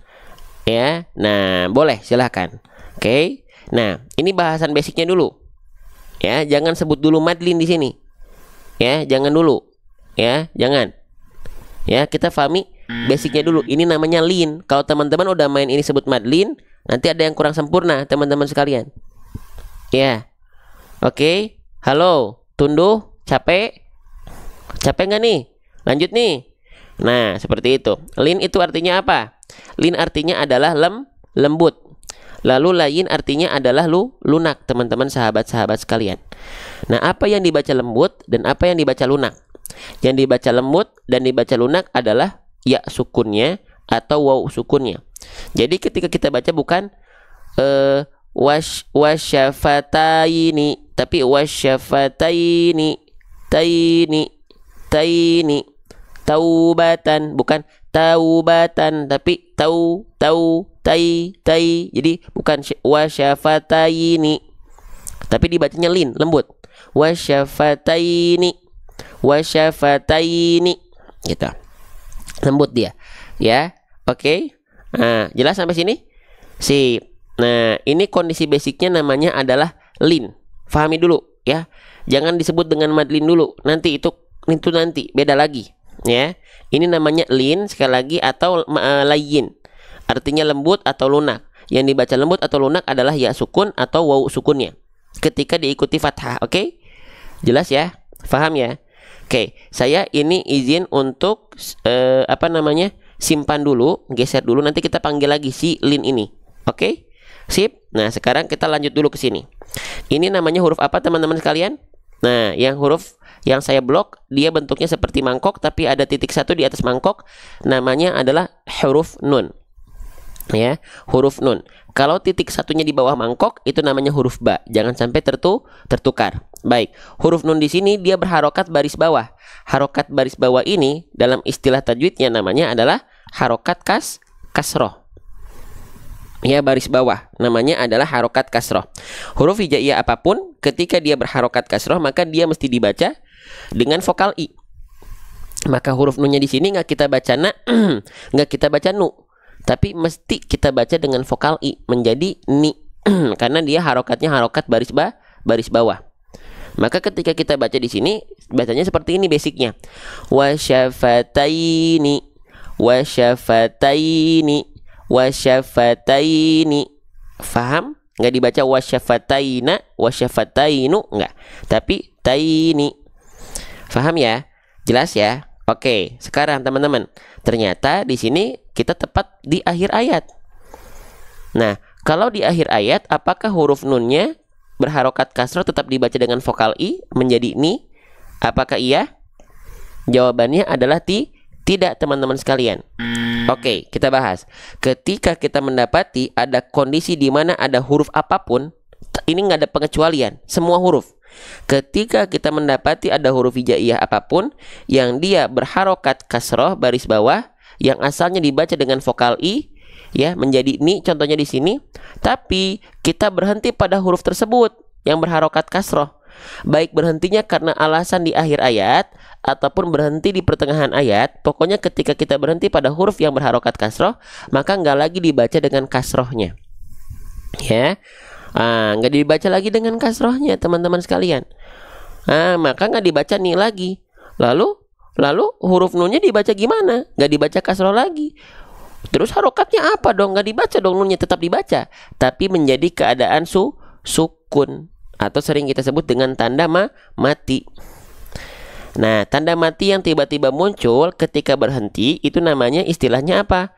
Speaker 1: Ya, nah boleh silahkan. Oke, nah ini bahasan basicnya dulu. Ya, jangan sebut dulu madlin di sini. Ya, jangan dulu. Ya, jangan. Ya, kita pahami basicnya dulu. Ini namanya lin. Kalau teman-teman udah main ini sebut madlin, nanti ada yang kurang sempurna teman-teman sekalian. Ya, oke. Halo, tunduh, capek nggak nih? Lanjut nih. Nah, seperti itu. Lin itu artinya apa? Lin artinya adalah lembut. Lalu layin artinya adalah lunak, teman-teman sahabat-sahabat sekalian. Nah, apa yang dibaca lembut dan apa yang dibaca lunak? Yang dibaca lembut dan dibaca lunak adalah ya sukunnya atau waw sukunnya. Jadi ketika kita baca bukan wasyafataini, tapi wasyafataini, taini. Taubatan, bukan taubatan, tapi tai. Jadi bukan wasyafataini, tapi dibacanya lin, lembut. Wasyafataini gitu. Lembut dia. Ya, oke. Nah, jelas sampai sini? Sip. Nah, ini kondisi basicnya namanya adalah lin. Fahami dulu ya. Jangan disebut dengan madlin dulu. Nanti itu nanti beda lagi. Ya, ini namanya lin sekali lagi atau layin. Artinya lembut atau lunak. Yang dibaca lembut atau lunak adalah ya sukun atau wawu sukunnya ketika diikuti fathah. Oke? Jelas ya? Paham ya? Oke, saya ini izin untuk simpan dulu, geser dulu, nanti kita panggil lagi si lin ini. Oke? Sip. Nah, sekarang kita lanjut dulu ke sini. Ini namanya huruf apa teman-teman sekalian? Nah, yang huruf yang saya blok dia bentuknya seperti mangkok tapi ada titik satu di atas mangkok, namanya adalah huruf nun. Ya, huruf nun. Kalau titik satunya di bawah mangkok itu namanya huruf ba. Jangan sampai tertukar. Baik, huruf nun di sini dia berharokat baris bawah. Harokat baris bawah ini dalam istilah tajwidnya namanya adalah harokat kasroh. Ya, baris bawah namanya adalah harokat kasroh. Huruf hijaiyah apapun ketika dia berharokat kasroh maka dia mesti dibaca dengan vokal i. Maka huruf nunnya di sini nggak kita baca na, nggak kita baca nu, tapi mesti kita baca dengan vokal i menjadi ni, karena dia harokatnya harokat baris bawah. Maka ketika kita baca di sini bacanya seperti ini basicnya. Wasyafataini, wasyafataini, wasyafataini. Faham? Nggak dibaca wasyafataina, wasyafatainu, nggak. Tapi taini. Faham ya? Jelas ya? Oke, sekarang teman-teman, ternyata di sini kita tepat di akhir ayat. Nah, kalau di akhir ayat, apakah huruf nunnya berharokat kasroh tetap dibaca dengan vokal i menjadi ni? Apakah iya? Jawabannya adalah tidak, teman-teman sekalian. Oke, kita bahas. Ketika kita mendapati ada kondisi di mana ada huruf apapun, ini nggak ada pengecualian, semua huruf. Ketika kita mendapati ada huruf hijaiyah apapun yang dia berharokat kasroh baris bawah, yang asalnya dibaca dengan vokal i, ya menjadi ni, contohnya di sini, tapi kita berhenti pada huruf tersebut yang berharokat kasroh, baik berhentinya karena alasan di akhir ayat ataupun berhenti di pertengahan ayat. Pokoknya ketika kita berhenti pada huruf yang berharokat kasroh, maka nggak lagi dibaca dengan kasrohnya, ya, nggak dibaca lagi dengan kasrohnya, teman-teman sekalian. Maka nggak dibaca ni lagi. Lalu huruf nunnya dibaca gimana? Nggak dibaca kasroh lagi. Terus harokatnya apa dong? Nggak dibaca dong, nunnya tetap dibaca, tapi menjadi keadaan sukun, atau sering kita sebut dengan tanda mati. Nah, tanda mati yang tiba-tiba muncul ketika berhenti itu namanya istilahnya apa?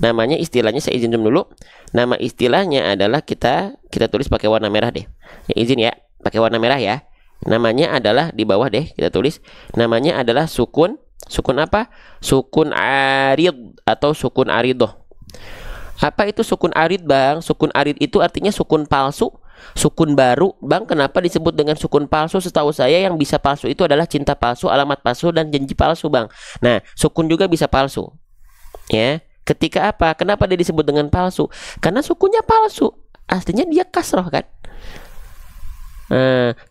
Speaker 1: Namanya istilahnya, saya izin dulu. Nama istilahnya adalah kita tulis pakai warna merah deh. Ya, izin ya, pakai warna merah ya. Namanya adalah di bawah deh, kita tulis. Namanya adalah sukun apa? Sukun arid atau sukun aridoh. Apa itu sukun arid, Bang? Sukun arid itu artinya sukun palsu, sukun baru. Bang, kenapa disebut dengan sukun palsu? Setahu saya yang bisa palsu itu adalah cinta palsu, alamat palsu, dan janji palsu, Bang. Nah, sukun juga bisa palsu. Ya, ketika apa? Kenapa dia disebut dengan palsu? Karena sukunnya palsu. Aslinya dia kasroh kan?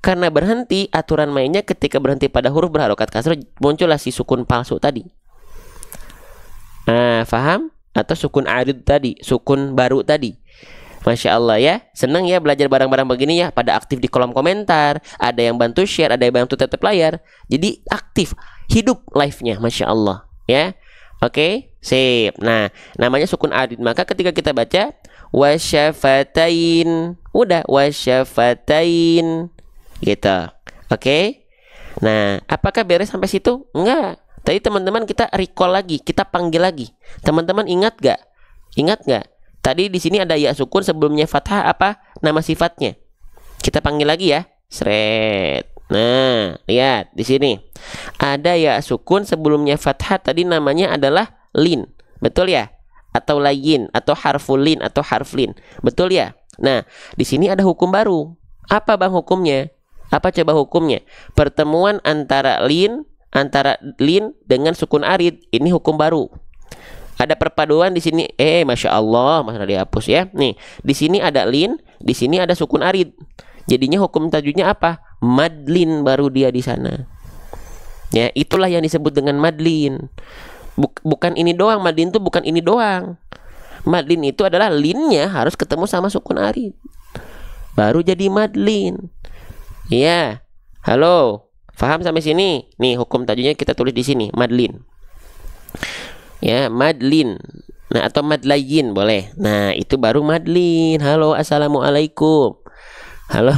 Speaker 1: Karena berhenti, aturan mainnya ketika berhenti pada huruf berharokat kasroh, muncullah si sukun palsu tadi. Faham? Atau sukun arid tadi, sukun baru tadi. Masya Allah ya, senang ya belajar bareng-bareng begini ya. Pada aktif di kolom komentar, ada yang bantu share, ada yang bantu tetap layar. Jadi aktif, hidup live-nya, Masya Allah ya. Oke, sip. Nah, namanya sukun arid. Maka ketika kita baca wasyafatain, udah wasyafatain gitu. Oke. Nah, apakah beres sampai situ? Enggak. Tadi teman-teman kita recall lagi, kita panggil lagi. Teman-teman ingat gak? Ingat gak? Tadi di sini ada ya sukun sebelumnya fathah, apa nama sifatnya? Kita panggil lagi ya. Sret. Nah, lihat di sini. Ada ya sukun sebelumnya fathah, tadi namanya adalah lin. Betul ya? Atau layin, atau harful lin, atau harflin. Betul ya? Nah, di sini ada hukum baru. Apa Bang hukumnya? Apa coba hukumnya? Pertemuan antara lin dengan sukun arid, ini hukum baru. Ada perpaduan di sini. Masya Allah, masalah dihapus ya. Nih, di sini ada lin, di sini ada sukun arid. Jadinya hukum tajwidnya apa? Madlin baru dia di sana. Ya, itulah yang disebut dengan madlin. Bukan ini doang, madlin itu bukan ini doang. Madlin itu adalah linnya harus ketemu sama sukun arid, baru jadi madlin. Ya, halo. Faham sampai sini? Nih hukum tajwidnya kita tulis di sini, madlin. Ya, madlin. Nah, atau madlayin boleh. Nah, itu baru madlin. Halo, assalamualaikum. Halo.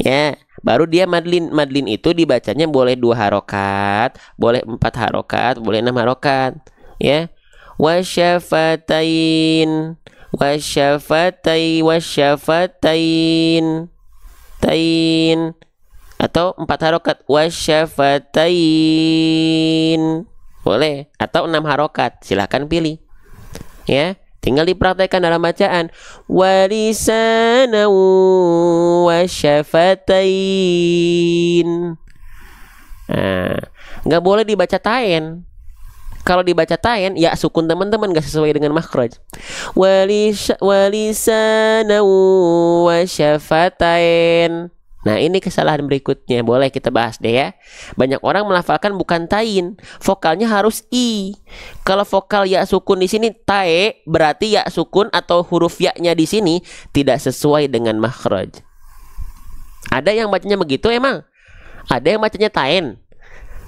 Speaker 1: Ya, baru dia madlin. Madlin itu dibacanya boleh 2 harokat, boleh 4 harokat, boleh 6 harokat. Ya. Wasyafatain, wasyafatain, tain. Atau 4 harokat, wasyafatain, boleh. Atau 6 harokat, silahkan pilih. Ya, tinggal dipraktekkan dalam bacaan. Walisana wasyafatain. Nah, nggak boleh dibaca tain. Kalau dibaca tain, ya sukun teman-teman nggak sesuai dengan makhraj. Walisana wasyafatain. Nah, ini kesalahan berikutnya. Boleh kita bahas deh ya. Banyak orang melafalkan bukan tain, vokalnya harus i. Kalau vokal ya sukun di sini tae, berarti ya sukun atau huruf ya-nya di sini tidak sesuai dengan makhraj. Ada yang bacanya begitu emang? Ada yang bacanya tain?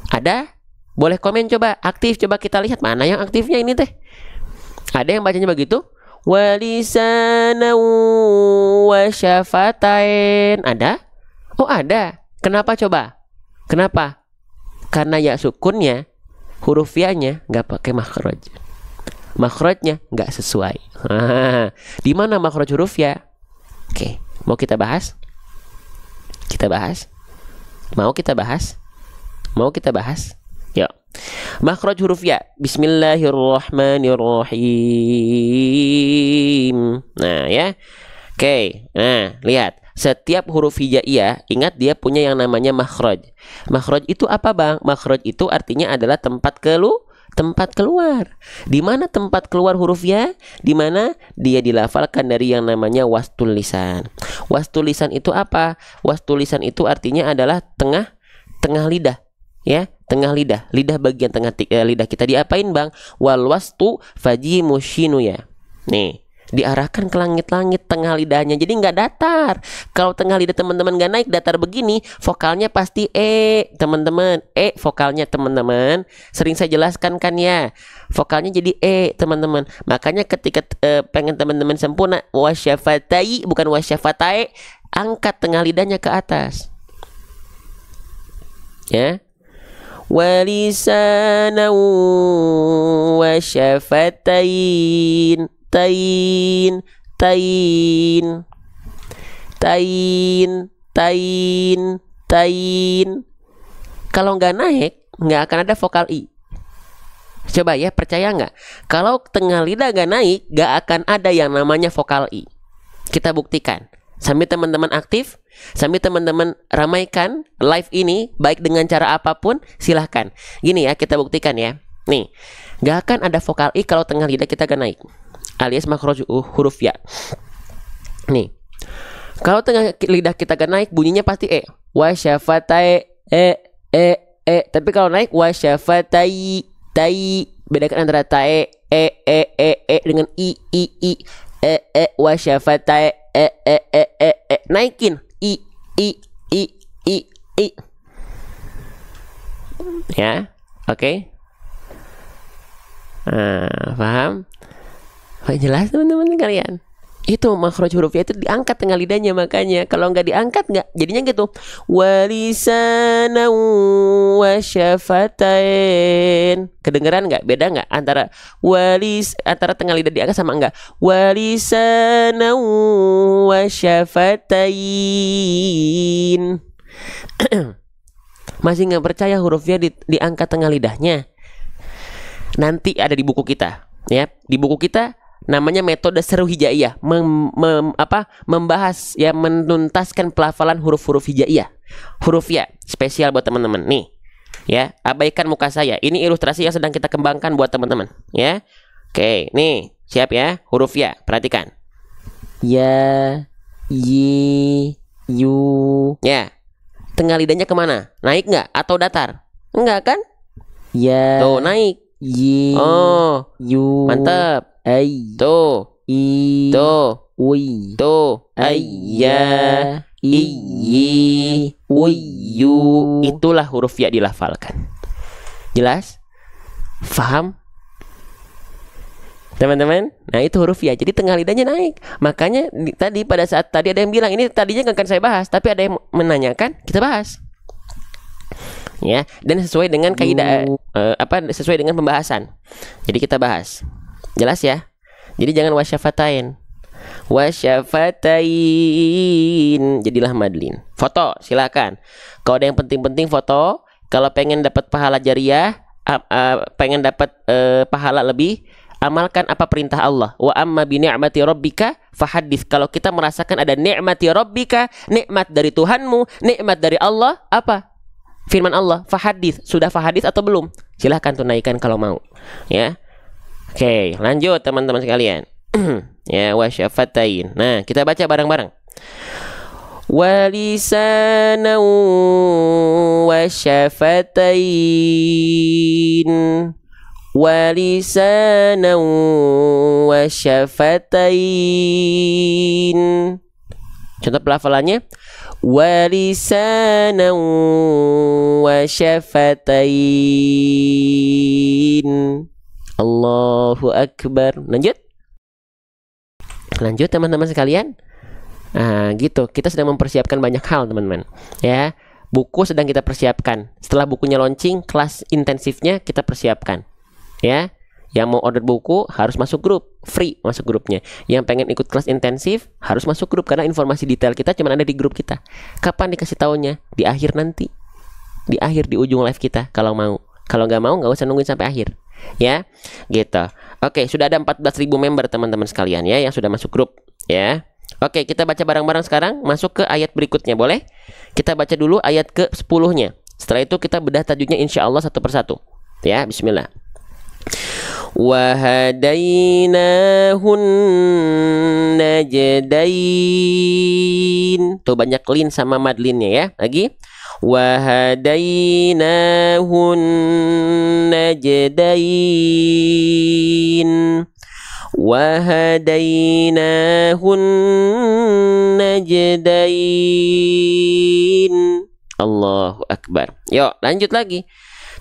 Speaker 1: Ada? Boleh komen coba, aktif, coba kita lihat mana yang aktifnya ini teh. Ada yang bacanya begitu? Walisana wa syafatain. Ada? Oh ada. Kenapa coba? Kenapa? Karena ya sukunnya, huruf ya-nya nggak pakai makhraj. Makhrajnya nggak sesuai. Di mana makhraj huruf ya? Oke, mau kita bahas? Kita bahas? Mau kita bahas? Mau kita bahas? Yuk. Makhraj huruf ya. Bismillahirrahmanirrahim. Nah ya. Oke. Nah, lihat. Setiap huruf hijaiyah, ingat dia punya yang namanya makhraj. Makhraj itu apa, Bang? Makhraj itu artinya adalah tempat keluar. Di mana tempat keluar huruf ya? Di mana dia dilafalkan dari yang namanya wastul lisan. Wastul lisan itu apa? Wastul lisan itu artinya adalah tengah lidah, ya, tengah lidah. Lidah bagian tengah lidah kita diapain, Bang? Wal wastu fajimu shinu ya. Nih, diarahkan ke langit-langit tengah lidahnya, jadi nggak datar. Kalau tengah lidah teman-teman nggak naik datar begini, vokalnya pasti teman-teman. Vokalnya teman-teman sering saya jelaskan kan ya, vokalnya jadi teman-teman. Makanya ketika pengen teman-teman sempurna, wasyafatai bukan wasyafatai, angkat tengah lidahnya ke atas ya. Walisana wa syafatain. Tain. Kalau nggak naik, nggak akan ada vokal i. Coba ya, percaya nggak? Kalau tengah lidah nggak naik, nggak akan ada yang namanya vokal i. Kita buktikan. Sambil teman-teman aktif, sambil teman-teman ramaikan live ini, baik dengan cara apapun, silahkan. Gini ya, kita buktikan ya. Nih, nggak akan ada vokal i kalau tengah lidah kita nggak naik, alias makhraj huruf ya. Nih, kalau tengah lidah kita gak naik, bunyinya pasti wasyafatai tapi kalau naik wasyafatai bedakan antara tae dengan i wasyafatai naikin i ya. Oke. Paham? Jelas teman-teman kalian? Itu makhraj hurufnya itu diangkat tengah lidahnya, makanya kalau nggak diangkat nggak jadinya gitu. Walisana wa syafatain. Kedengeran nggak? Beda nggak antara antara tengah lidah diangkat sama enggak? Walisana wa syafatain. Masih nggak percaya hurufnya diangkat tengah lidahnya? Nanti ada di buku kita, ya. Di buku kita namanya metode seru hijaiyah, membahas ya, menuntaskan pelafalan huruf-huruf hijaiyah, huruf ya, spesial buat teman-teman nih ya. Abaikan muka saya, ini ilustrasi yang sedang kita kembangkan buat teman-teman ya. Oke, nih siap ya, huruf ya, perhatikan ya, yi, yu ya. Tengah lidahnya kemana? Naik nggak atau datar? Enggak kan? Ya, tuh naik. Yi, oh, yu, mantap. Tuh, i, tuh, ui, tuh, ayya, iyi, uyu. Itulah huruf ya dilafalkan. Jelas? Faham? Teman-teman? Nah, itu huruf ya. Jadi tengah lidahnya naik. Makanya tadi pada saat tadi ada yang bilang ini tadinya nggak akan saya bahas, tapi ada yang menanyakan, kita bahas. Ya, dan sesuai dengan kaidah sesuai dengan pembahasan. Jadi kita bahas. Jelas ya? Jadi jangan wasyafatain. Wasyafatain. Jadilah madlin. Foto, silakan. Kalau ada yang penting-penting foto. Kalau pengen dapat pahala jariah, pengen dapat pahala lebih, amalkan apa perintah Allah. Wa amma bi ni'mati rabbika fahadits. Kalau kita merasakan ada ni'mati rabbika, nikmat dari Tuhanmu, nikmat dari Allah, apa? Firman Allah, fahadits. Sudah fahadits atau belum? Silahkan tunaikan kalau mau. Ya. Oke, lanjut teman-teman sekalian. Ya, wasyafatain. Nah, kita baca bareng-bareng. ولسانا وشفتين ولسانا وشفتين. Contoh pelafalannya walisana wa syafatain. Allahu akbar. Lanjut teman-teman sekalian. Nah, gitu. Kita sedang mempersiapkan banyak hal, teman-teman. Ya, buku sedang kita persiapkan. Setelah bukunya launching, kelas intensifnya kita persiapkan. Ya. Yang mau order buku harus masuk grup, free masuk grupnya. Yang pengen ikut kelas intensif harus masuk grup karena informasi detail kita cuma ada di grup kita. Kapan dikasih taunya? Di akhir nanti. Di akhir, di ujung live kita kalau mau. Kalau nggak mau nggak usah nungguin sampai akhir. Ya, gitu. Oke, sudah ada 14.000 member teman-teman sekalian ya yang sudah masuk grup. Ya. Oke, kita baca bareng-bareng sekarang. Masuk ke ayat berikutnya, boleh? Kita baca dulu ayat ke-10-nya. Setelah itu kita bedah tajwidnya insya Allah satu persatu. Ya, bismillah. Wahadainahun najdain. Tuh banyak lin sama madlinnya ya. Lagi. Wahadainahun najdain. Wahadainahun najdain. Allahu akbar. Yuk lanjut lagi.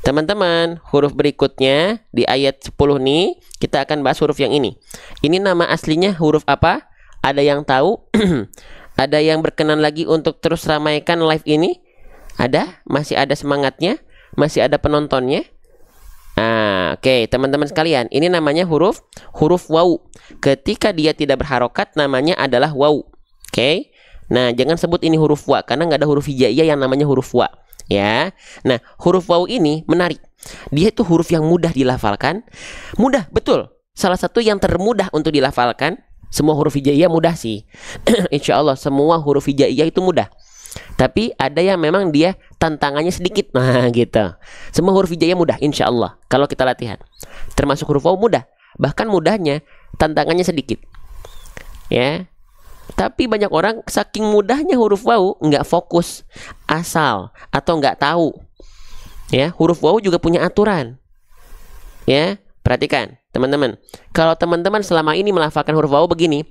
Speaker 1: Teman-teman, huruf berikutnya di ayat 10 nih, kita akan bahas huruf yang ini. Ini nama aslinya huruf apa? Ada yang tahu? Ada yang berkenan lagi untuk terus ramaikan live ini? Ada? Masih ada semangatnya? Masih ada penontonnya? Oke, teman-teman sekalian, ini namanya huruf wawu. Ketika dia tidak berharokat, namanya adalah wawu. Oke? Nah, jangan sebut ini huruf wa, karena nggak ada huruf hijaiyah yang namanya huruf wa. Ya, nah huruf wawu ini menarik. Dia itu huruf yang mudah dilafalkan. Mudah, betul. Salah satu yang termudah untuk dilafalkan. Semua huruf hijaiyah mudah sih. Insya Allah semua huruf hijaiyah itu mudah. Tapi ada yang memang dia tantangannya sedikit. Nah gitu. Semua huruf hijaiyah mudah insya Allah kalau kita latihan. Termasuk huruf wawu mudah. Bahkan mudahnya tantangannya sedikit. Ya. Tapi banyak orang saking mudahnya huruf wawu nggak fokus, asal atau nggak tahu. Ya, huruf wawu juga punya aturan. Ya, perhatikan teman-teman. Kalau teman-teman selama ini melafalkan huruf wawu begini,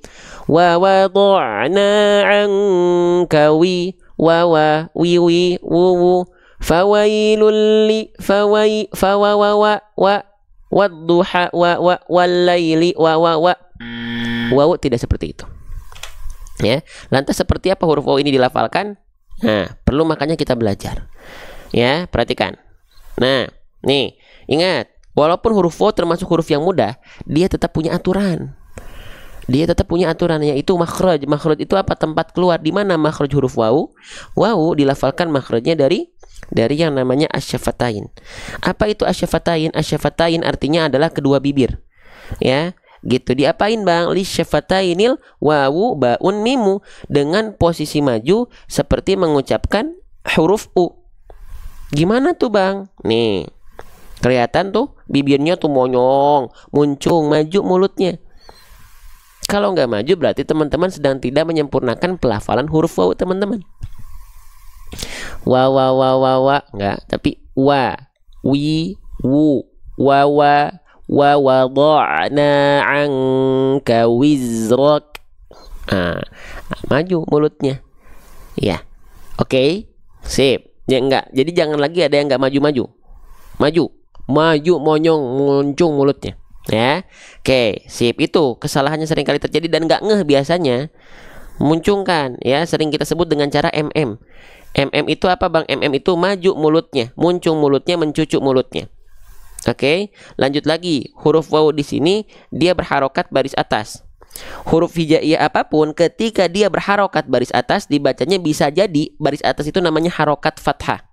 Speaker 1: wa wada'na anka wi wa wi wu fawailul li fawawa wa wadduha wa walaili wa wawu tidak seperti itu. Ya, lantas seperti apa huruf wawu ini dilafalkan? Nah, perlu makanya kita belajar. Ya, perhatikan. Nah, nih, ingat, walaupun huruf wawu termasuk huruf yang mudah, dia tetap punya aturan. Dia tetap punya aturan, yaitu makhraj. Makhraj itu apa? Tempat keluar. Di mana makhraj huruf wawu? Wawu dilafalkan makhrajnya dari yang namanya asyafatain. Apa itu asyafatain? Asyafatain artinya adalah kedua bibir. Ya. Gitu, diapain bang? Li syafatainil wawu baun mimu, dengan posisi maju seperti mengucapkan huruf u. Gimana tuh bang? Nih, kelihatan tuh bibirnya tuh monyong, muncung, maju mulutnya. Kalau nggak maju berarti teman-teman sedang tidak menyempurnakan pelafalan huruf wawu teman-teman. Wa nggak, tapi wa, wi, wu, wa wa wada'na anka wizrak. Maju mulutnya. Ya. Oke. Sip. Ya enggak. Jadi jangan lagi ada yang enggak maju-maju. Maju monyong muncung mulutnya. Ya. Oke, sip. Itu kesalahannya sering kali terjadi dan enggak ngeh biasanya. Muncungkan ya, sering kita sebut dengan cara MM. MM itu apa bang? MM itu maju mulutnya, muncung mulutnya, mencucuk mulutnya. Oke, lanjut lagi. Huruf wawu di sini dia berharokat baris atas. Huruf hijaiyah apapun ketika dia berharokat baris atas dibacanya bisa jadi baris atas itu namanya harokat fathah.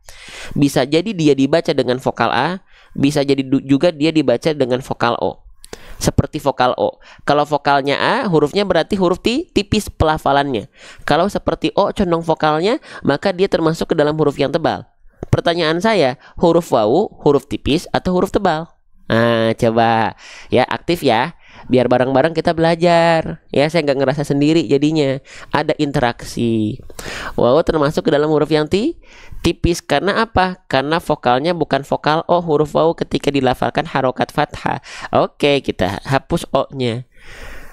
Speaker 1: Bisa jadi dia dibaca dengan vokal A, bisa jadi juga dia dibaca dengan vokal O. Seperti vokal O. Kalau vokalnya A, hurufnya berarti huruf tipis pelafalannya. Kalau seperti O condong vokalnya, maka dia termasuk ke dalam huruf yang tebal. Pertanyaan saya, huruf wawu, huruf tipis atau huruf tebal? Nah, coba ya, aktif ya. Biar bareng-bareng kita belajar. Ya, saya nggak ngerasa sendiri jadinya. Ada interaksi. Waw termasuk ke dalam huruf yang tipis. Karena apa? Karena vokalnya bukan vokal O. Huruf waw ketika dilafalkan harokat fathah. Oke, kita hapus O-nya.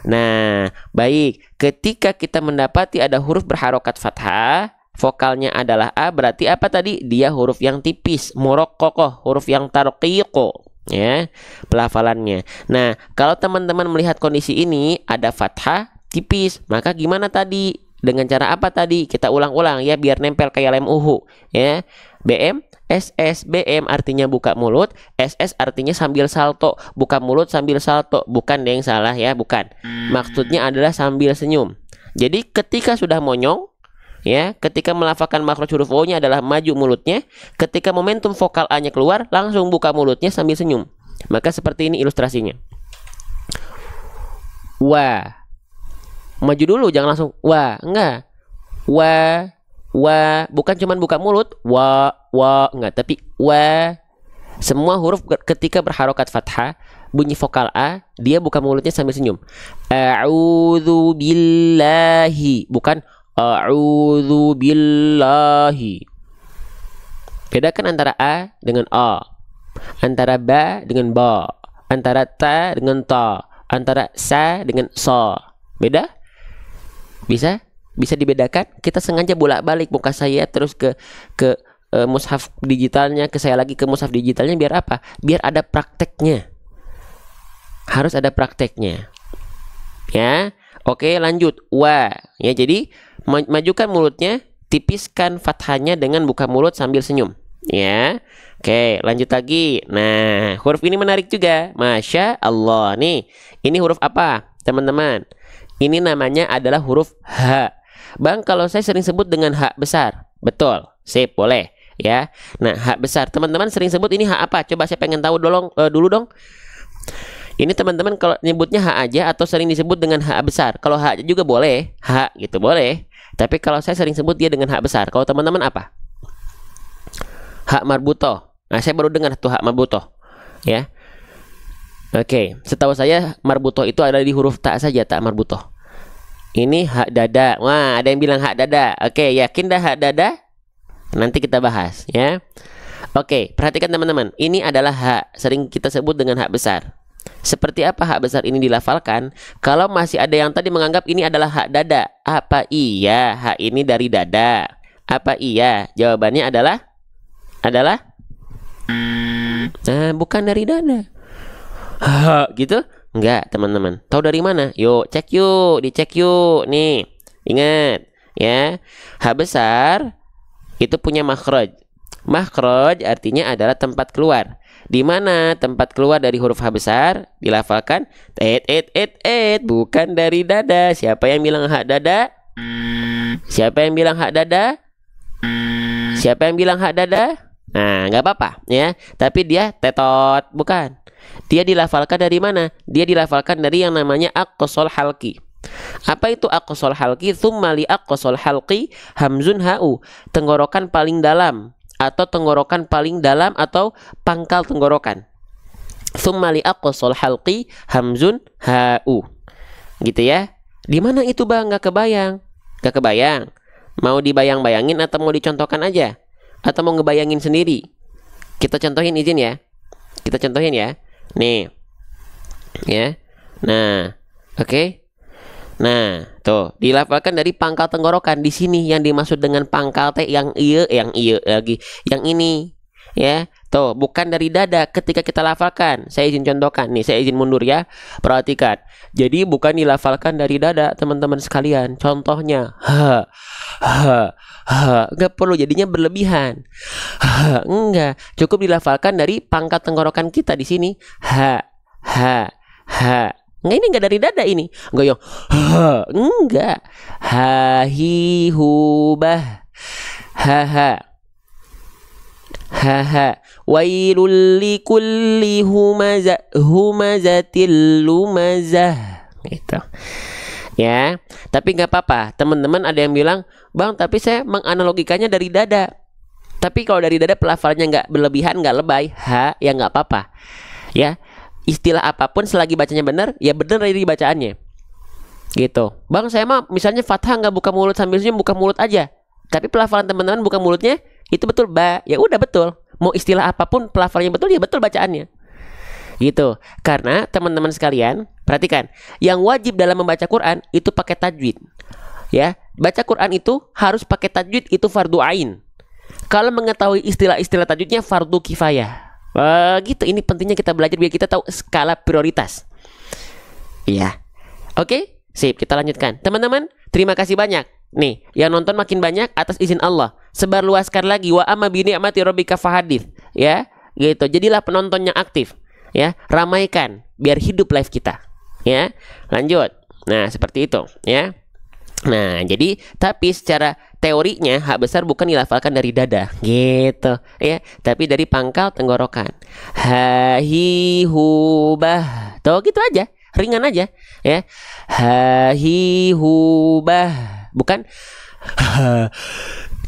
Speaker 1: Nah, baik. Ketika kita mendapati ada huruf berharokat fathah, vokalnya adalah A, berarti apa tadi? Dia huruf yang tipis, muraqqaqah, huruf yang tarqiqo, ya, pelafalannya. Nah, kalau teman-teman melihat kondisi ini ada fathah tipis, maka gimana tadi? Dengan cara apa tadi? Kita ulang-ulang ya biar nempel kayak lem uhu, ya. BM SS, BM artinya buka mulut, SS artinya sambil salto, buka mulut sambil salto. Bukan deh yang salah ya, bukan. Maksudnya adalah sambil senyum. Jadi ketika sudah monyong, ya, ketika melafalkan makhraj huruf O-nya adalah maju mulutnya, ketika momentum vokal A-nya keluar, langsung buka mulutnya sambil senyum. Maka seperti ini ilustrasinya. Wah. Maju dulu, jangan langsung wah, enggak. Wah, bukan cuman buka mulut, wa, enggak, tapi wa. Semua huruf ketika berharokat fathah, bunyi vokal A, dia buka mulutnya sambil senyum. A'udzu billahi, bukan a'udzu billahi. Bedakan antara A dengan A, antara ba dengan ba, antara ta dengan ta, antara sa dengan sa. Beda? Bisa dibedakan? Kita sengaja bolak-balik muka saya terus ke mushaf digitalnya, ke saya lagi ke mushaf digitalnya, biar apa? Biar ada prakteknya. Harus ada prakteknya. Ya. Oke, lanjut. Wa. Ya, jadi majukan mulutnya, tipiskan fathahnya dengan buka mulut sambil senyum. Ya. Oke, lanjut lagi. Nah, huruf ini menarik juga. Masya Allah. Nih, ini huruf apa, teman-teman? Ini namanya adalah huruf H. Bang, kalau saya sering sebut dengan H besar. Betul. Sip, boleh. Ya. Nah, H besar. Teman-teman sering sebut ini H apa? Coba saya pengen tahu dulu dong. Ini teman-teman kalau nyebutnya H aja atau sering disebut dengan H besar? Kalau H juga boleh, H gitu boleh. Tapi kalau saya sering sebut dia dengan H besar. Kalau teman-teman apa? H marbutoh. Nah, saya baru dengar tuh H marbutoh. Ya. Oke, setahu saya marbutoh itu ada di huruf ta saja, tak marbutoh. Ini H dada. Wah, ada yang bilang H dada. Oke, yakin dah H dada? Nanti kita bahas, ya. Oke, perhatikan teman-teman. Ini adalah H, sering kita sebut dengan H besar. Seperti apa H besar ini dilafalkan? Kalau masih ada yang tadi menganggap ini adalah H dada, apa iya H ini dari dada? Apa iya? Jawabannya adalah nah, bukan dari dada. H gitu? Enggak, teman-teman. Tahu dari mana? Yuk, cek yuk, dicek yuk. Nih, ingat ya. H besar itu punya makhraj. Makhraj artinya adalah tempat keluar. Di mana tempat keluar dari huruf H besar dilafalkan bukan dari dada. Siapa yang bilang H dada? Siapa yang bilang H dada? Siapa yang bilang H dada? Nah, nggak apa-apa ya. Tapi dia tetot, bukan. Dia dilafalkan dari mana? Dia dilafalkan dari yang namanya aqsal halqi. Apa itu aqsal halqi? Tsumma li aqsal halqi hamzun ha'u. Tenggorokan paling dalam atau tenggorokan paling dalam atau pangkal tenggorokan. Tsumma li aqsal halqi hamzun ha'u. Gitu ya. Di mana itu, Bang? Gak kebayang. Gak kebayang. Mau dibayang-bayangin atau mau dicontohkan aja? Atau mau ngebayangin sendiri? Kita contohin, izin ya. Kita contohin ya. Nih. Ya. Nah, oke. Nah, tuh dilafalkan dari pangkal tenggorokan. Di sini yang dimaksud dengan pangkal teh yang iya lagi, yang ini, ya. Tuh, bukan dari dada ketika kita lafalkan. Saya izin contohkan nih, saya izin mundur ya. Perhatikan. Jadi bukan dilafalkan dari dada, teman-teman sekalian. Contohnya, enggak perlu jadinya berlebihan. Enggak, cukup dilafalkan dari pangkal tenggorokan kita di sini. Enggak, ini enggak dari dada ini. Enggak yang enggak. Hi hubah. Ha. Wailul likulli humazatil lumazah. Gitu. Ya, tapi nggak apa-apa. Teman-teman ada yang bilang, Bang, tapi saya menganalogikannya dari dada. Tapi kalau dari dada pelafalannya nggak berlebihan, nggak lebay, ya nggak apa-apa. Ya, istilah apapun selagi bacanya benar, ya benar dari bacaannya. Gitu. Bang, saya mah misalnya fathah nggak buka mulut sambil senyum, buka mulut aja. Tapi pelafalan teman-teman buka mulutnya itu betul ba. Ya udah betul. Mau istilah apapun pelafalannya betul, ya betul bacaannya. Gitu. Karena teman-teman sekalian, perhatikan, yang wajib dalam membaca Quran itu pakai tajwid. Ya, baca Quran itu harus pakai tajwid, itu fardu ain. Kalau mengetahui istilah-istilah tajwidnya fardu kifayah. Gitu, ini pentingnya kita belajar biar kita tahu skala prioritas. Iya. Oke, sip, kita lanjutkan. Teman-teman, terima kasih banyak. Nih, yang nonton makin banyak atas izin Allah. Sebarluaskan lagi wa amma bi ni'mati rabbika fahadits. Ya, gitu. Jadilah penonton yang aktif. Ya, ramaikan biar hidup live kita. Ya, lanjut. Nah, seperti itu, ya. Nah, jadi tapi secara teorinya hak besar bukan dilafalkan dari dada, gitu, ya, tapi dari pangkal tenggorokan. Ha hi hu bah. Tuh gitu aja, ringan aja, ya. Ha hi hu bah. Bukan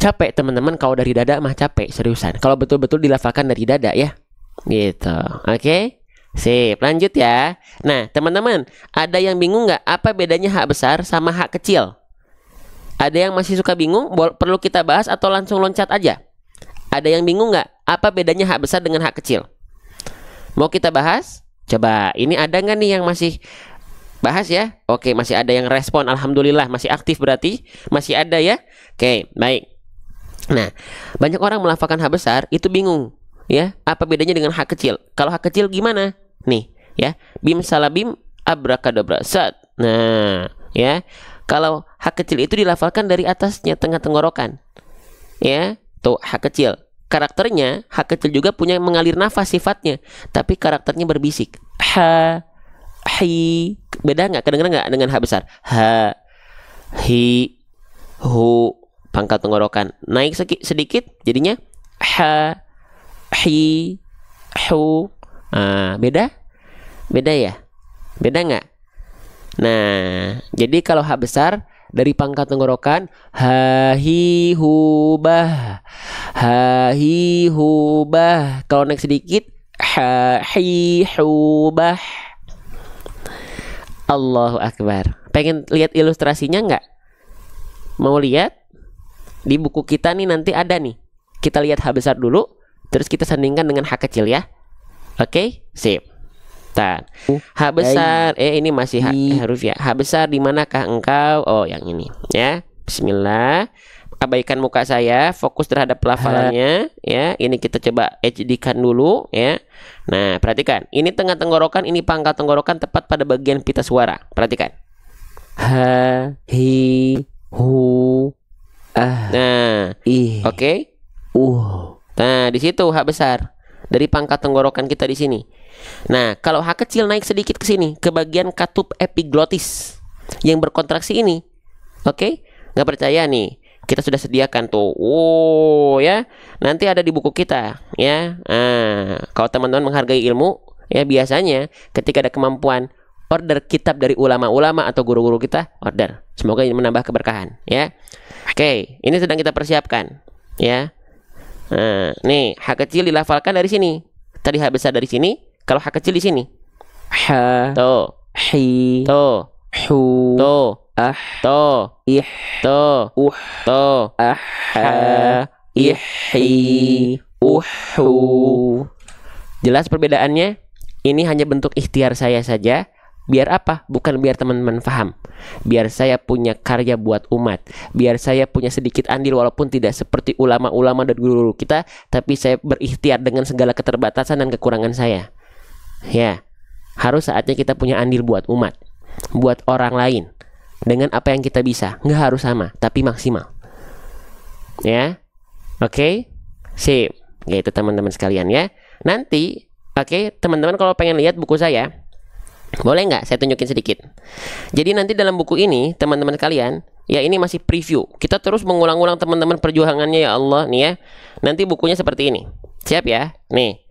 Speaker 1: capek teman-teman, kalau dari dada mah capek seriusan. Kalau betul-betul dilafalkan dari dada, ya. Gitu. Oke? Sip, lanjut ya. Nah, teman-teman, ada yang bingung nggak apa bedanya hak besar sama hak kecil? Ada yang masih suka bingung? Perlu kita bahas atau langsung loncat aja? Ada yang bingung nggak apa bedanya hak besar dengan hak kecil? Mau kita bahas? Coba, ini ada nggak nih yang masih bahas ya? Oke, masih ada yang respon. Alhamdulillah, masih aktif berarti. Masih ada ya? Oke, baik. Nah, banyak orang melafalkan hak besar itu bingung. Ya, apa bedanya dengan hak kecil? Kalau hak kecil gimana? Nih, ya. Bim salabim abrakadabra. Sat. Nah, ya. Kalau hak kecil itu dilafalkan dari atasnya, tengah tenggorokan. Ya, tuh hak kecil. Karakternya, hak kecil juga punya mengalir nafas sifatnya, tapi karakternya berbisik. Ha, hi. Beda nggak? Kedengeran nggak dengan hak besar? Ha, hi, hu. Pangkal tenggorokan naik sedikit, jadinya ha, hi, hu. Beda? Beda ya? Beda nggak? Nah, jadi kalau hak besar dari pangkal tenggorokan ha hi hu bah. Ha hi hu bah. Kalau naik sedikit ha hi hu bah. Allahu Akbar. Pengen lihat ilustrasinya nggak? Mau lihat? Di buku kita nih nanti ada nih. Kita lihat hak besar dulu, terus kita sandingkan dengan hak kecil ya. Oke, sip. Hak besar, ini masih huruf ya. Hak besar di manakah engkau? Oh, yang ini ya. Bismillah. Abaikan muka saya, fokus terhadap pelafalannya ya. Ini kita coba HD-kan dulu ya. Nah, perhatikan. Ini tengah tenggorokan, ini pangkal tenggorokan tepat pada bagian pita suara. Perhatikan. Ha, hi, hu, ah. Nah, oke. Nah, di situ hak besar dari pangkal tenggorokan kita di sini. Nah, kalau hak kecil naik sedikit ke sini, ke bagian katup epiglotis yang berkontraksi ini. Oke? Nggak percaya nih? Kita sudah sediakan tuh. Oh, ya. Nanti ada di buku kita, ya. Kalau teman-teman menghargai ilmu, ya biasanya ketika ada kemampuan, order kitab dari ulama-ulama atau guru-guru kita, order. Semoga ini menambah keberkahan, ya. Oke, ini sedang kita persiapkan, ya. Nah, nih, hak kecil dilafalkan dari sini. Tadi hak besar dari sini. Kalau hak kecil di sini. Ha, to, hi, to, hu, to, ah, to, ih, to, to, ah, ha, ih, hi, hu. Jelas perbedaannya? Ini hanya bentuk ikhtiar saya saja. Biar apa? Bukan biar teman-teman paham. Biar saya punya karya buat umat. Biar saya punya sedikit andil walaupun tidak seperti ulama-ulama dan guru-guru kita, tapi saya berikhtiar dengan segala keterbatasan dan kekurangan saya. Ya, harus saatnya kita punya andil buat umat, buat orang lain, dengan apa yang kita bisa. Nggak harus sama, tapi maksimal. Ya, oke, sip. Gitu teman-teman sekalian ya. Nanti, oke, teman-teman kalau pengen lihat buku saya, boleh nggak saya tunjukin sedikit? Jadi nanti dalam buku ini, teman-teman sekalian, ya ini masih preview. Kita terus mengulang-ulang teman-teman perjuangannya ya Allah nih ya. Nanti bukunya seperti ini. Siap ya? Nih,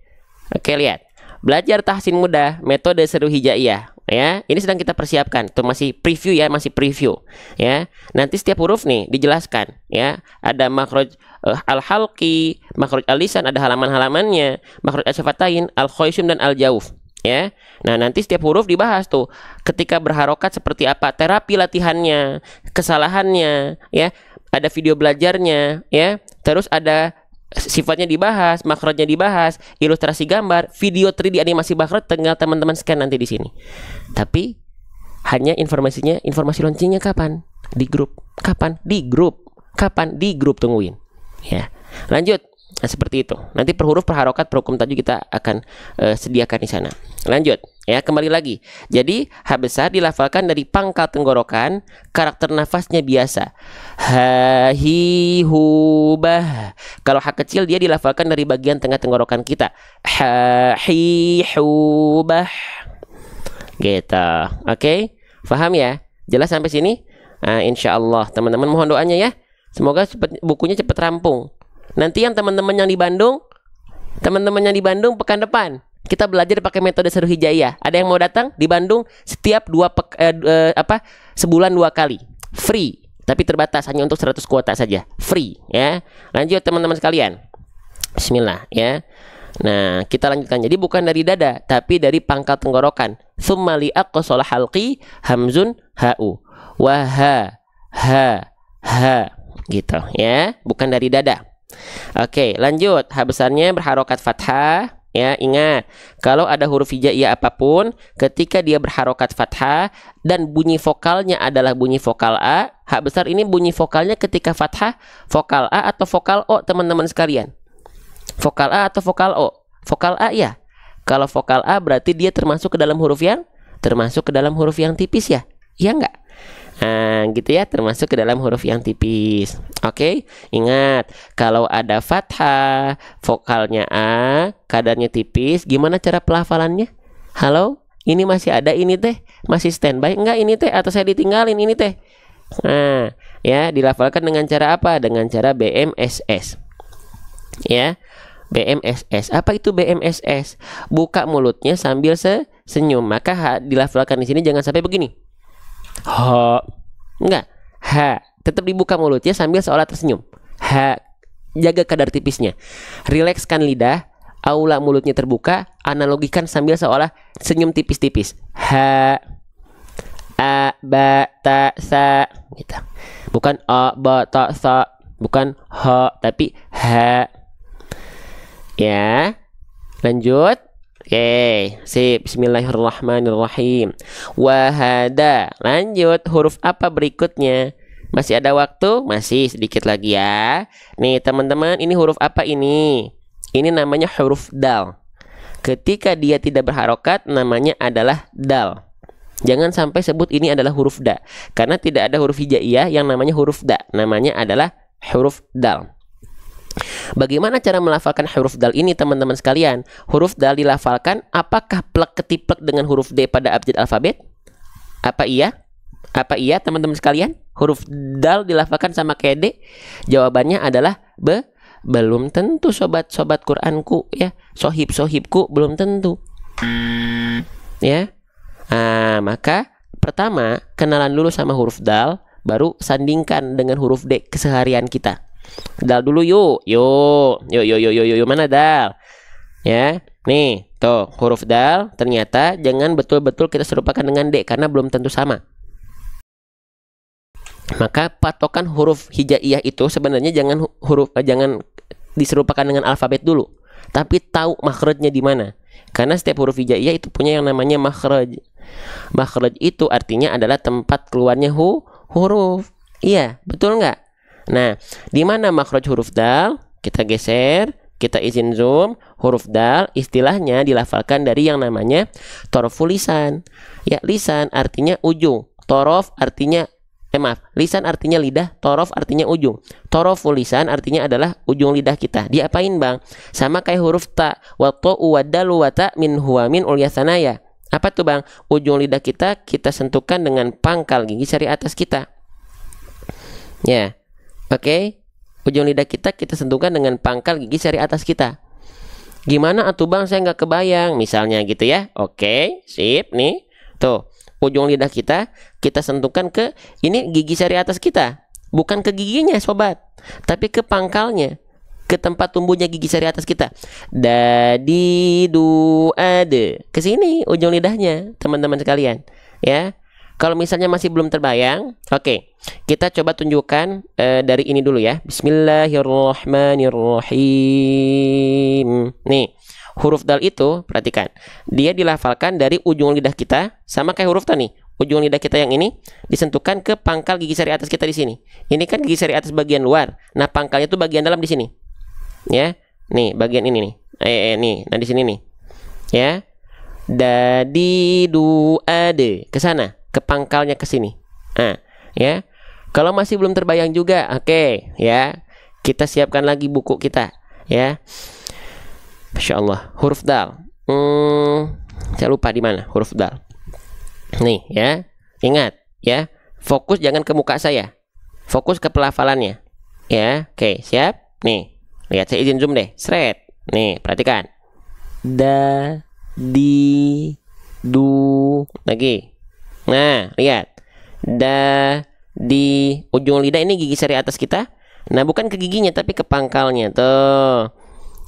Speaker 1: oke lihat. Belajar tahsin mudah, metode seru hijaiyah. Ya, ini sedang kita persiapkan. Tuh masih preview ya, masih preview. Ya, nanti setiap huruf nih dijelaskan. Ya, ada makhraj al-halqi, makhraj al-lisan, ada halaman-halamannya, makhraj al-syafatain, al-khoisum dan al-jauf. ya. Nah, nanti setiap huruf dibahas tuh. Ketika berharokat seperti apa, terapi latihannya, kesalahannya, ya. Ada video belajarnya, ya. Terus ada sifatnya dibahas, makhrajnya dibahas, ilustrasi gambar, video 3D animasi makhraj, tinggal teman-teman scan nanti di sini. Tapi hanya informasinya, informasi launchingnya kapan? Di grup. Kapan? Di grup. Kapan? Di grup, tungguin. Ya. Lanjut. Nah, seperti itu. Nanti per huruf, per harokat, per hukum tajuk kita akan sediakan di sana. Lanjut, ya, kembali lagi. Jadi H besar dilafalkan dari pangkal tenggorokan, karakter nafasnya biasa. Ha, hi, hu, bah. Kalau H kecil dia dilafalkan dari bagian tengah tenggorokan kita. Ha, hi, hu, bah. Gitu. Oke? Paham ya? Jelas sampai sini? Nah, insya Allah teman-teman mohon doanya ya. Semoga bukunya cepat rampung. Nanti yang teman-teman yang di Bandung, pekan depan kita belajar pakai metode seru hijaiyah. Ada yang mau datang di Bandung setiap sebulan 2 kali, free, tapi terbatas hanya untuk 100 kuota saja, free ya. Lanjut teman-teman sekalian. Bismillah ya. Nah, kita lanjutkan. Jadi bukan dari dada, tapi dari pangkal tenggorokan. Tsumma li aqsal halqi hamzun ha'u wa ha gitu ya, bukan dari dada. Oke, lanjut. H besarnya berharokat fathah. Ya, ingat, kalau ada huruf hijaiyah apapun, ketika dia berharokat fathah dan bunyi vokalnya adalah bunyi vokal A, H besar ini bunyi vokalnya ketika fathah, vokal A atau vokal O, teman-teman sekalian. Vokal A atau vokal O? Vokal A ya. Kalau vokal A berarti dia termasuk ke dalam huruf yang tipis ya? Iya enggak? Nah, gitu ya, termasuk ke dalam huruf yang tipis. Oke, ingat, kalau ada fathah, vokalnya A, kadarnya tipis, gimana cara pelafalannya? Halo, ini masih ada ini teh? Masih standby? Enggak ini teh? Atau saya ditinggalin ini teh? Nah, ya, dilafalkan dengan cara apa? Dengan cara BMSS. Ya, BMSS. Apa itu BMSS? Buka mulutnya sambil senyum. Maka dilafalkan di sini jangan sampai begini. Ho, enggak, ha, tetap dibuka mulutnya sambil seolah tersenyum. Ha, jaga kadar tipisnya. Rilekskan lidah, aula mulutnya terbuka, analogikan sambil seolah senyum tipis-tipis. Ha, a, ba, ta, sa, gitu. Bukan a, ba, ta, sa, bukan ho, tapi ha. Ya, lanjut. Oke, sip. Bismillahirrahmanirrahim. Wahada. Lanjut, huruf apa berikutnya? Masih ada waktu? Masih sedikit lagi ya. Nih teman-teman, ini huruf apa ini? Ini namanya huruf dal. Ketika dia tidak berharokat, namanya adalah dal. Jangan sampai sebut ini adalah huruf da, karena tidak ada huruf hijaiyah yang namanya huruf da. Namanya adalah huruf dal. Bagaimana cara melafalkan huruf dal ini teman-teman sekalian? Huruf dal dilafalkan apakah plek ketiplek dengan huruf D pada abjad alfabet? Apa iya? Apa iya teman-teman sekalian? Huruf dal dilafalkan sama kayak D? Jawabannya adalah belum tentu sobat-sobat Quranku ya. Sohib-sohibku belum tentu. Ya. Nah, maka pertama kenalan dulu sama huruf dal, baru sandingkan dengan huruf D keseharian kita. Dal dulu yuk, mana dal? Ya, nih, tuh huruf dal. Ternyata jangan betul-betul kita serupakan dengan D karena belum tentu sama. Maka patokan huruf hijaiyah itu sebenarnya jangan diserupakan dengan alfabet dulu, tapi tahu makhrajnya di mana. Karena setiap huruf hijaiyah itu punya yang namanya makhraj. Makhraj itu artinya adalah tempat keluarnya huruf. Iya, betul nggak? Nah, di mana makhraj huruf dal? Kita geser, kita izin zoom. Huruf dal istilahnya dilafalkan dari yang namanya toroful lisan. Ya, lisan artinya ujung. Torof artinya lisan artinya lidah, torof artinya ujung. Toroful lisan artinya adalah ujung lidah kita. Diapain, Bang? Sama kayak huruf ta, wa ta wa dal wa ta min huwa min ulyasanaya. Apa tuh, Bang? Ujung lidah kita sentuhkan dengan pangkal gigi sari atas kita. Ya. Oke, ujung lidah kita sentuhkan dengan pangkal gigi sari atas kita. Gimana atuh, Bang? Saya nggak kebayang. Misalnya gitu ya. Oke, sip nih. Tuh, ujung lidah kita sentuhkan ke ini gigi sari atas kita. Bukan ke giginya, sobat, tapi ke pangkalnya. ke tempat tumbuhnya gigi seri atas kita. Da, di, du, ade. Ke sini ujung lidahnya, teman-teman sekalian. Ya. Kalau misalnya masih belum terbayang, oke. Kita coba tunjukkan dari ini dulu ya. Bismillahirrahmanirrahim. Nih, huruf dal itu, perhatikan. Dia dilafalkan dari ujung lidah kita, sama kayak huruf ta nih. Ujung lidah kita yang ini disentuhkan ke pangkal gigi seri atas kita di sini. Ini kan gigi seri atas bagian luar. Nah, pangkalnya itu bagian dalam di sini. Ya. Nih, bagian ini nih. Nih, nah di sini nih. Ya. Da, di, du, ade. Ke sana, ke pangkalnya ke sini. Nah, ya. Kalau masih belum terbayang juga, oke, ya. Kita siapkan lagi buku kita, ya. Masya Allah, huruf dal. Saya lupa di mana huruf dal. Nih, ya. Ingat, ya. Fokus jangan ke muka saya. Fokus ke pelafalannya. Ya, oke, siap? Nih, lihat saya izin zoom deh. Sret. Nih, perhatikan. Da, di, du, lagi. Nah, lihat. Da, di, ujung lidah ini gigi seri atas kita. Nah, bukan ke giginya tapi ke pangkalnya. Tuh.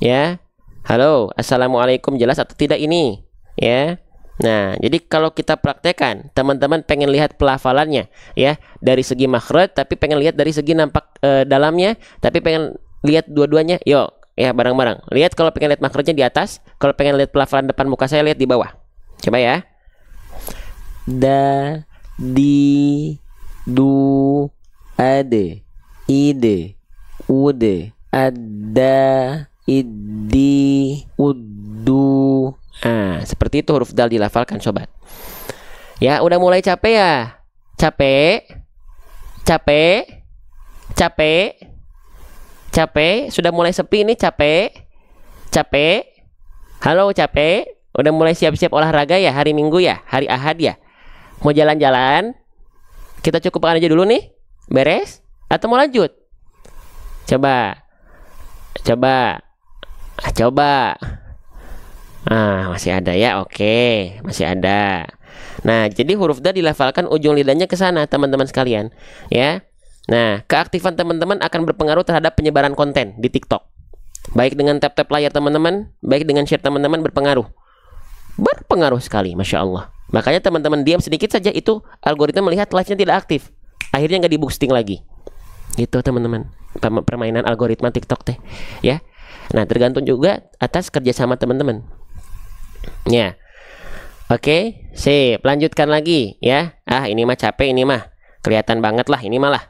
Speaker 1: Ya. Halo, assalamualaikum, jelas atau tidak ini? Ya. Nah, jadi kalau kita praktekkan, teman-teman pengen lihat pelafalannya, ya, dari segi makhraj, tapi pengen lihat dari segi nampak dalamnya, tapi pengen lihat dua-duanya. Yuk, ya bareng-bareng. Lihat kalau pengen lihat makhrajnya di atas, kalau pengen lihat pelafalan depan muka saya, lihat di bawah. Coba ya. Da, di, du, ade, ide, ude, ada, idi, udu. Nah, seperti itu huruf dal dilafalkan, sobat. Ya, udah mulai capek ya? Capek? Capek? Capek? Capek? Sudah mulai sepi nih, capek? Capek? Halo, capek? Udah mulai siap-siap olahraga ya? Hari Minggu ya? Hari Ahad ya? Mau jalan-jalan? Kita cukupkan aja dulu nih? Beres? Atau mau lanjut? Coba. Coba. Coba. Masih ada ya? Oke, masih ada. Nah, jadi huruf dal dilafalkan ujung lidahnya ke sana, teman-teman sekalian, ya. Nah, keaktifan teman-teman akan berpengaruh terhadap penyebaran konten di TikTok. Baik dengan tap-tap layar teman-teman, baik dengan share teman-teman, berpengaruh. Berpengaruh sekali, Masya Allah. Makanya teman-teman diam sedikit saja, itu algoritma melihat live-nya tidak aktif. Akhirnya nggak di-boosting lagi. Gitu, teman-teman. Permainan algoritma TikTok teh, ya. Nah, tergantung juga atas kerjasama teman-teman. Ya, oke, sip. Lanjutkan lagi, ya. Ini mah capek, ini mah kelihatan banget lah, ini malah.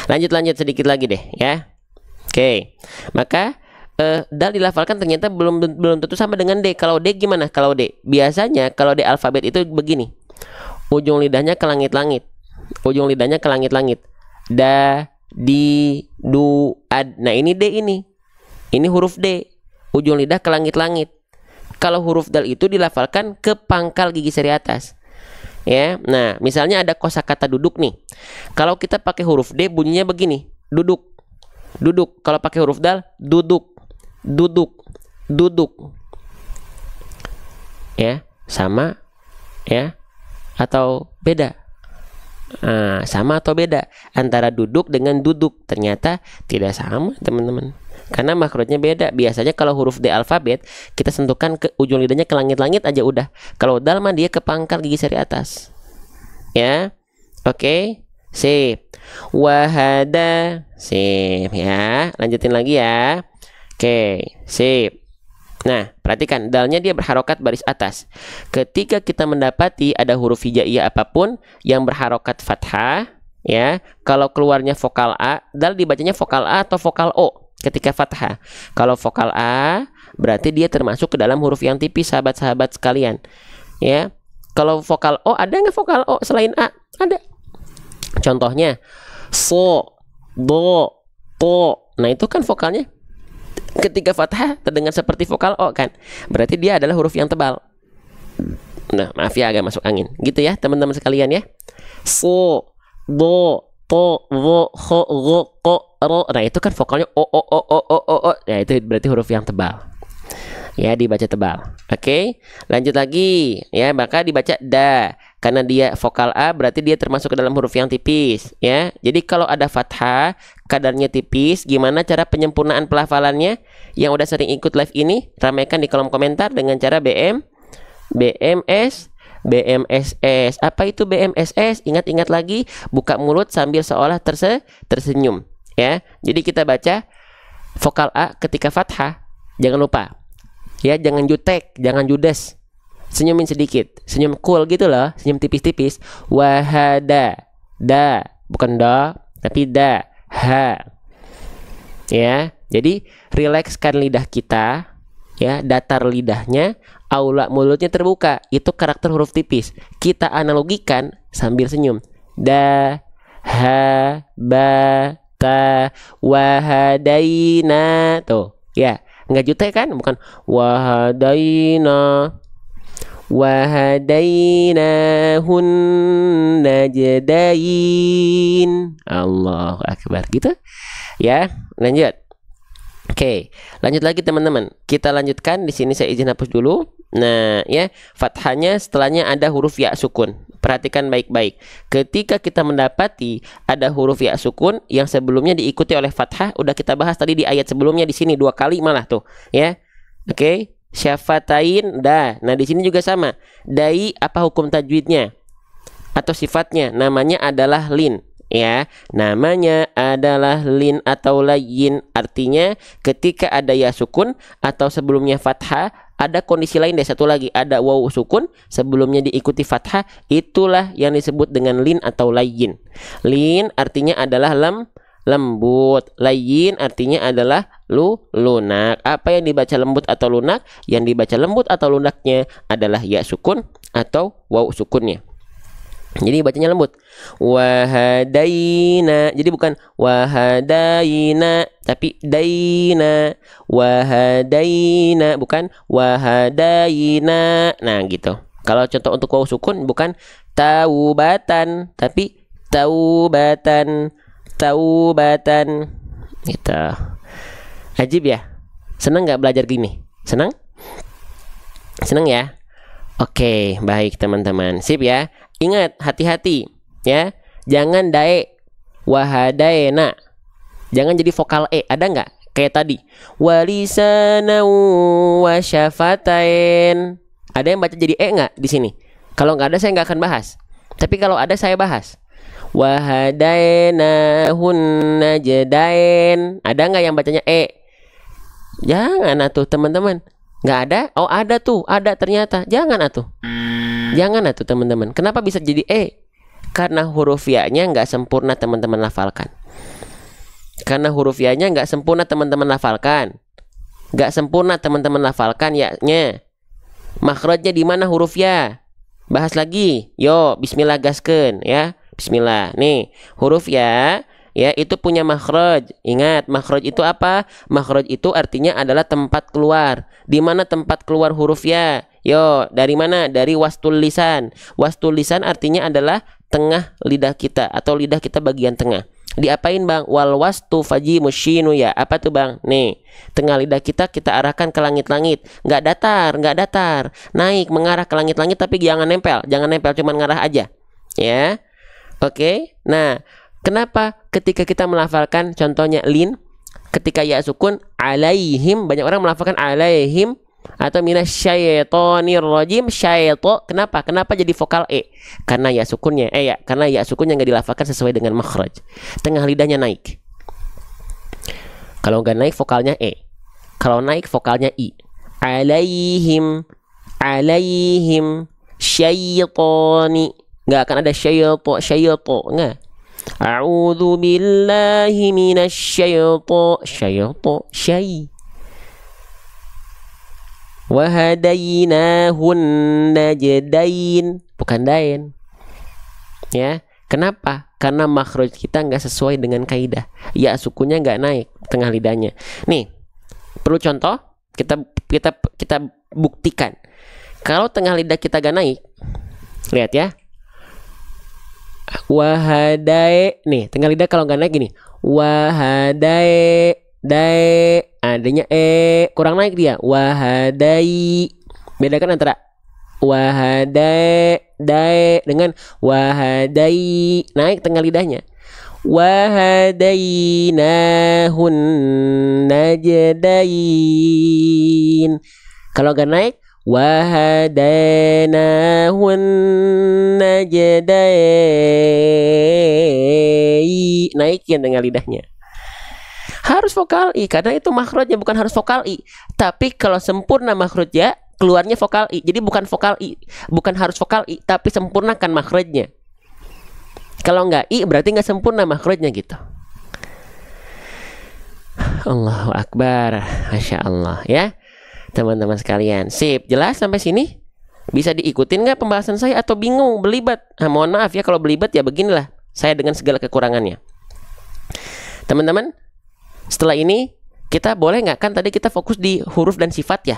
Speaker 1: Lanjut sedikit lagi deh, ya. Oke, maka dal dilafalkan ternyata belum tentu sama dengan D. Kalau D gimana? Kalau D, biasanya kalau D alfabet itu begini. Ujung lidahnya ke langit-langit. Ujung lidahnya ke langit-langit. Da, di, du, ad. Nah, ini D ini. Ini huruf D. Ujung lidah ke langit-langit. Kalau huruf dal itu dilafalkan ke pangkal gigi seri atas. Ya. Nah, misalnya ada kosakata duduk nih. Kalau kita pakai huruf D bunyinya begini. Duduk. Duduk. Kalau pakai huruf dal, duduk. Duduk. Duduk. Ya, sama ya atau beda? Sama atau beda antara duduk dengan duduk? Ternyata tidak sama, teman-teman. Karena makhrajnya beda. Biasanya kalau huruf D alfabet kita sentuhkan ke ujung lidahnya ke langit-langit aja udah. Kalau dal mah dia ke pangkal gigi seri atas. Ya. Oke. Sip. Wahada. Sip ya. Lanjutin lagi ya. Oke, sip. Nah, perhatikan dalnya dia berharokat baris atas. Ketika kita mendapati ada huruf hijaiyah apapun yang berharokat fathah, ya, kalau keluarnya vokal A, dal dibacanya vokal A atau vokal O ketika fathah. Kalau vokal A, berarti dia termasuk ke dalam huruf yang tipis, sahabat-sahabat sekalian. Ya, kalau vokal O, ada nggak vokal O selain A? Ada. Contohnya, so, do, to. Nah, itu kan vokalnya ketika fathah terdengar seperti vokal O kan. Berarti dia adalah huruf yang tebal. Nah, maaf ya agak masuk angin. Gitu ya teman-teman sekalian ya. So, do, to, wo, ho, go, ko, ro. Nah, itu kan vokalnya O, O, O, O, O, O, O. Nah, itu berarti huruf yang tebal. Ya, dibaca tebal. Oke, lanjut lagi. Ya, maka dibaca da. Karena dia vokal A berarti dia termasuk ke dalam huruf yang tipis ya. Jadi kalau ada fathah kadarnya tipis, gimana cara penyempurnaan pelafalannya? Yang udah sering ikut live ini, ramaikan di kolom komentar dengan cara BMSS. Apa itu BMSS? Ingat-ingat lagi, buka mulut sambil seolah tersenyum ya. Jadi kita baca vokal A ketika fathah, jangan lupa ya, jangan jutek, jangan judes, senyumin sedikit, senyum cool gitu loh, senyum tipis-tipis. Wahada, da, bukan da tapi da, ha ya. Jadi rilekskan lidah kita ya, datar lidahnya, aula mulutnya terbuka. Itu karakter huruf tipis. Kita analogikan sambil senyum. Da, ha, ba, ta, wahadaina. Tuh ya, nggak jutek kan? Bukan wahadaina, wahadainahun najdain. Allahu akbar gitu ya. Lanjut. Oke, lanjut lagi teman-teman. Kita lanjutkan. Di sini saya izin hapus dulu. Nah, ya, fathahnya setelahnya ada huruf ya sukun. Perhatikan baik-baik. Ketika kita mendapati ada huruf ya sukun yang sebelumnya diikuti oleh fathah, udah kita bahas tadi di ayat sebelumnya, di sini 2 kali malah tuh, ya. Oke, syafatain da. Nah, di sini juga sama. Dai apa hukum tajwidnya atau sifatnya? Namanya adalah lin. Ya, namanya adalah lin atau layyin. Artinya ketika ada ya sukun atau sebelumnya fathah, ada kondisi lain deh, satu lagi, ada waw sukun sebelumnya diikuti fathah, itulah yang disebut dengan lin atau layyin. Lin artinya adalah lembut, layyin artinya adalah lunak. Apa yang dibaca lembut atau lunak? Yang dibaca lembut atau lunaknya adalah ya sukun atau waw sukunnya. Jadi bacanya lembut. Wahadaina. Jadi bukan wahadaina tapi daina. Wahadaina bukan wahadaina. Nah, gitu. Kalau contoh untuk waw sukun bukan taubatan tapi taubatan. Taubatan. Gitu. Ajib ya? Senang nggak belajar gini? Senang? Senang ya? Oke, baik teman-teman. Sip ya. Ingat, hati-hati ya. Jangan dae, wahadaena. Jangan jadi vokal e. Ada nggak? Kayak tadi. Walisana wa syafatain. Ada yang baca jadi e nggak di sini? Kalau nggak ada saya nggak akan bahas. Tapi kalau ada saya bahas. Wahadaina hunna jadain. Ada nggak yang bacanya e? Jangan atuh teman-teman. Nggak ada? Oh ada tuh, ada ternyata. Jangan atuh. Jangan atuh teman-teman. Kenapa bisa jadi e? Karena huruf ya-nya nggak sempurna teman-teman lafalkan. Karena huruf ya-nya nggak sempurna teman-teman lafalkan. Nggak sempurna teman-teman lafalkan ya-nya. Makhrajnya di mana huruf ya? Bahas lagi. Yo, bismillah gaskeun ya. Bismillah. Nih, huruf ya itu punya makhraj. Ingat, makhraj itu apa? Makhraj itu artinya adalah tempat keluar. Di mana tempat keluar huruf ya? Yo, dari mana? Dari wastul lisan. Wastul lisan artinya adalah tengah lidah kita atau lidah kita bagian tengah. Diapain bang? Wal wastu faji musyinu ya. Apa tuh bang? Nih, tengah lidah kita arahkan ke langit-langit. Nggak datar. Naik mengarah ke langit-langit tapi jangan nempel. Jangan nempel, cuman ngarah aja. Ya. Oke. Nah, kenapa ketika kita melafalkan contohnya lin, ketika ya sukun alaihim, banyak orang melafalkan alaihim atau minasyaitonir rajim syaito. Kenapa jadi vokal e? Karena ya sukunnya karena ya sukunnya nggak dilafalkan sesuai dengan makhraj. Tengah lidahnya naik. Kalau nggak naik vokalnya e. Kalau naik vokalnya i. Alaihim syaitoni. Nggak akan ada syaito nggak. A'udzu billahi minasyaitonir syai. Wahadainahun najdain, bukan dain. Ya, kenapa? Karena makhraj kita nggak sesuai dengan kaidah. Ya sukunnya nggak naik tengah lidahnya. Nih, perlu contoh. Kita buktikan. Kalau tengah lidah kita nggak naik, lihat ya. Wahadae, nih tengah lidah kalau nggak naik gini. Wahadae, adanya kurang naik dia. Wahadai. Bedakan antara dengan wahadai, naik tengah lidahnya. Wahadainahun najdain. Kalau nggak naik, wahadanahun najdai, naikin tengah lidahnya. Harus vokal I, karena itu makhrajnya, bukan harus vokal I. Tapi kalau sempurna makhrajnya, keluarnya vokal I. Jadi bukan vokal I, bukan harus vokal I, tapi sempurnakan makhrajnya. Kalau nggak I berarti nggak sempurna makhrajnya gitu. Allahu Akbar, Masya Allah ya teman-teman sekalian. Sip, jelas sampai sini? Bisa diikutin nggak pembahasan saya atau bingung, belibet? Nah, mohon maaf ya kalau belibet, ya beginilah saya dengan segala kekurangannya. Teman-teman, setelah ini kita boleh nggak, kan tadi kita fokus di huruf dan sifat ya.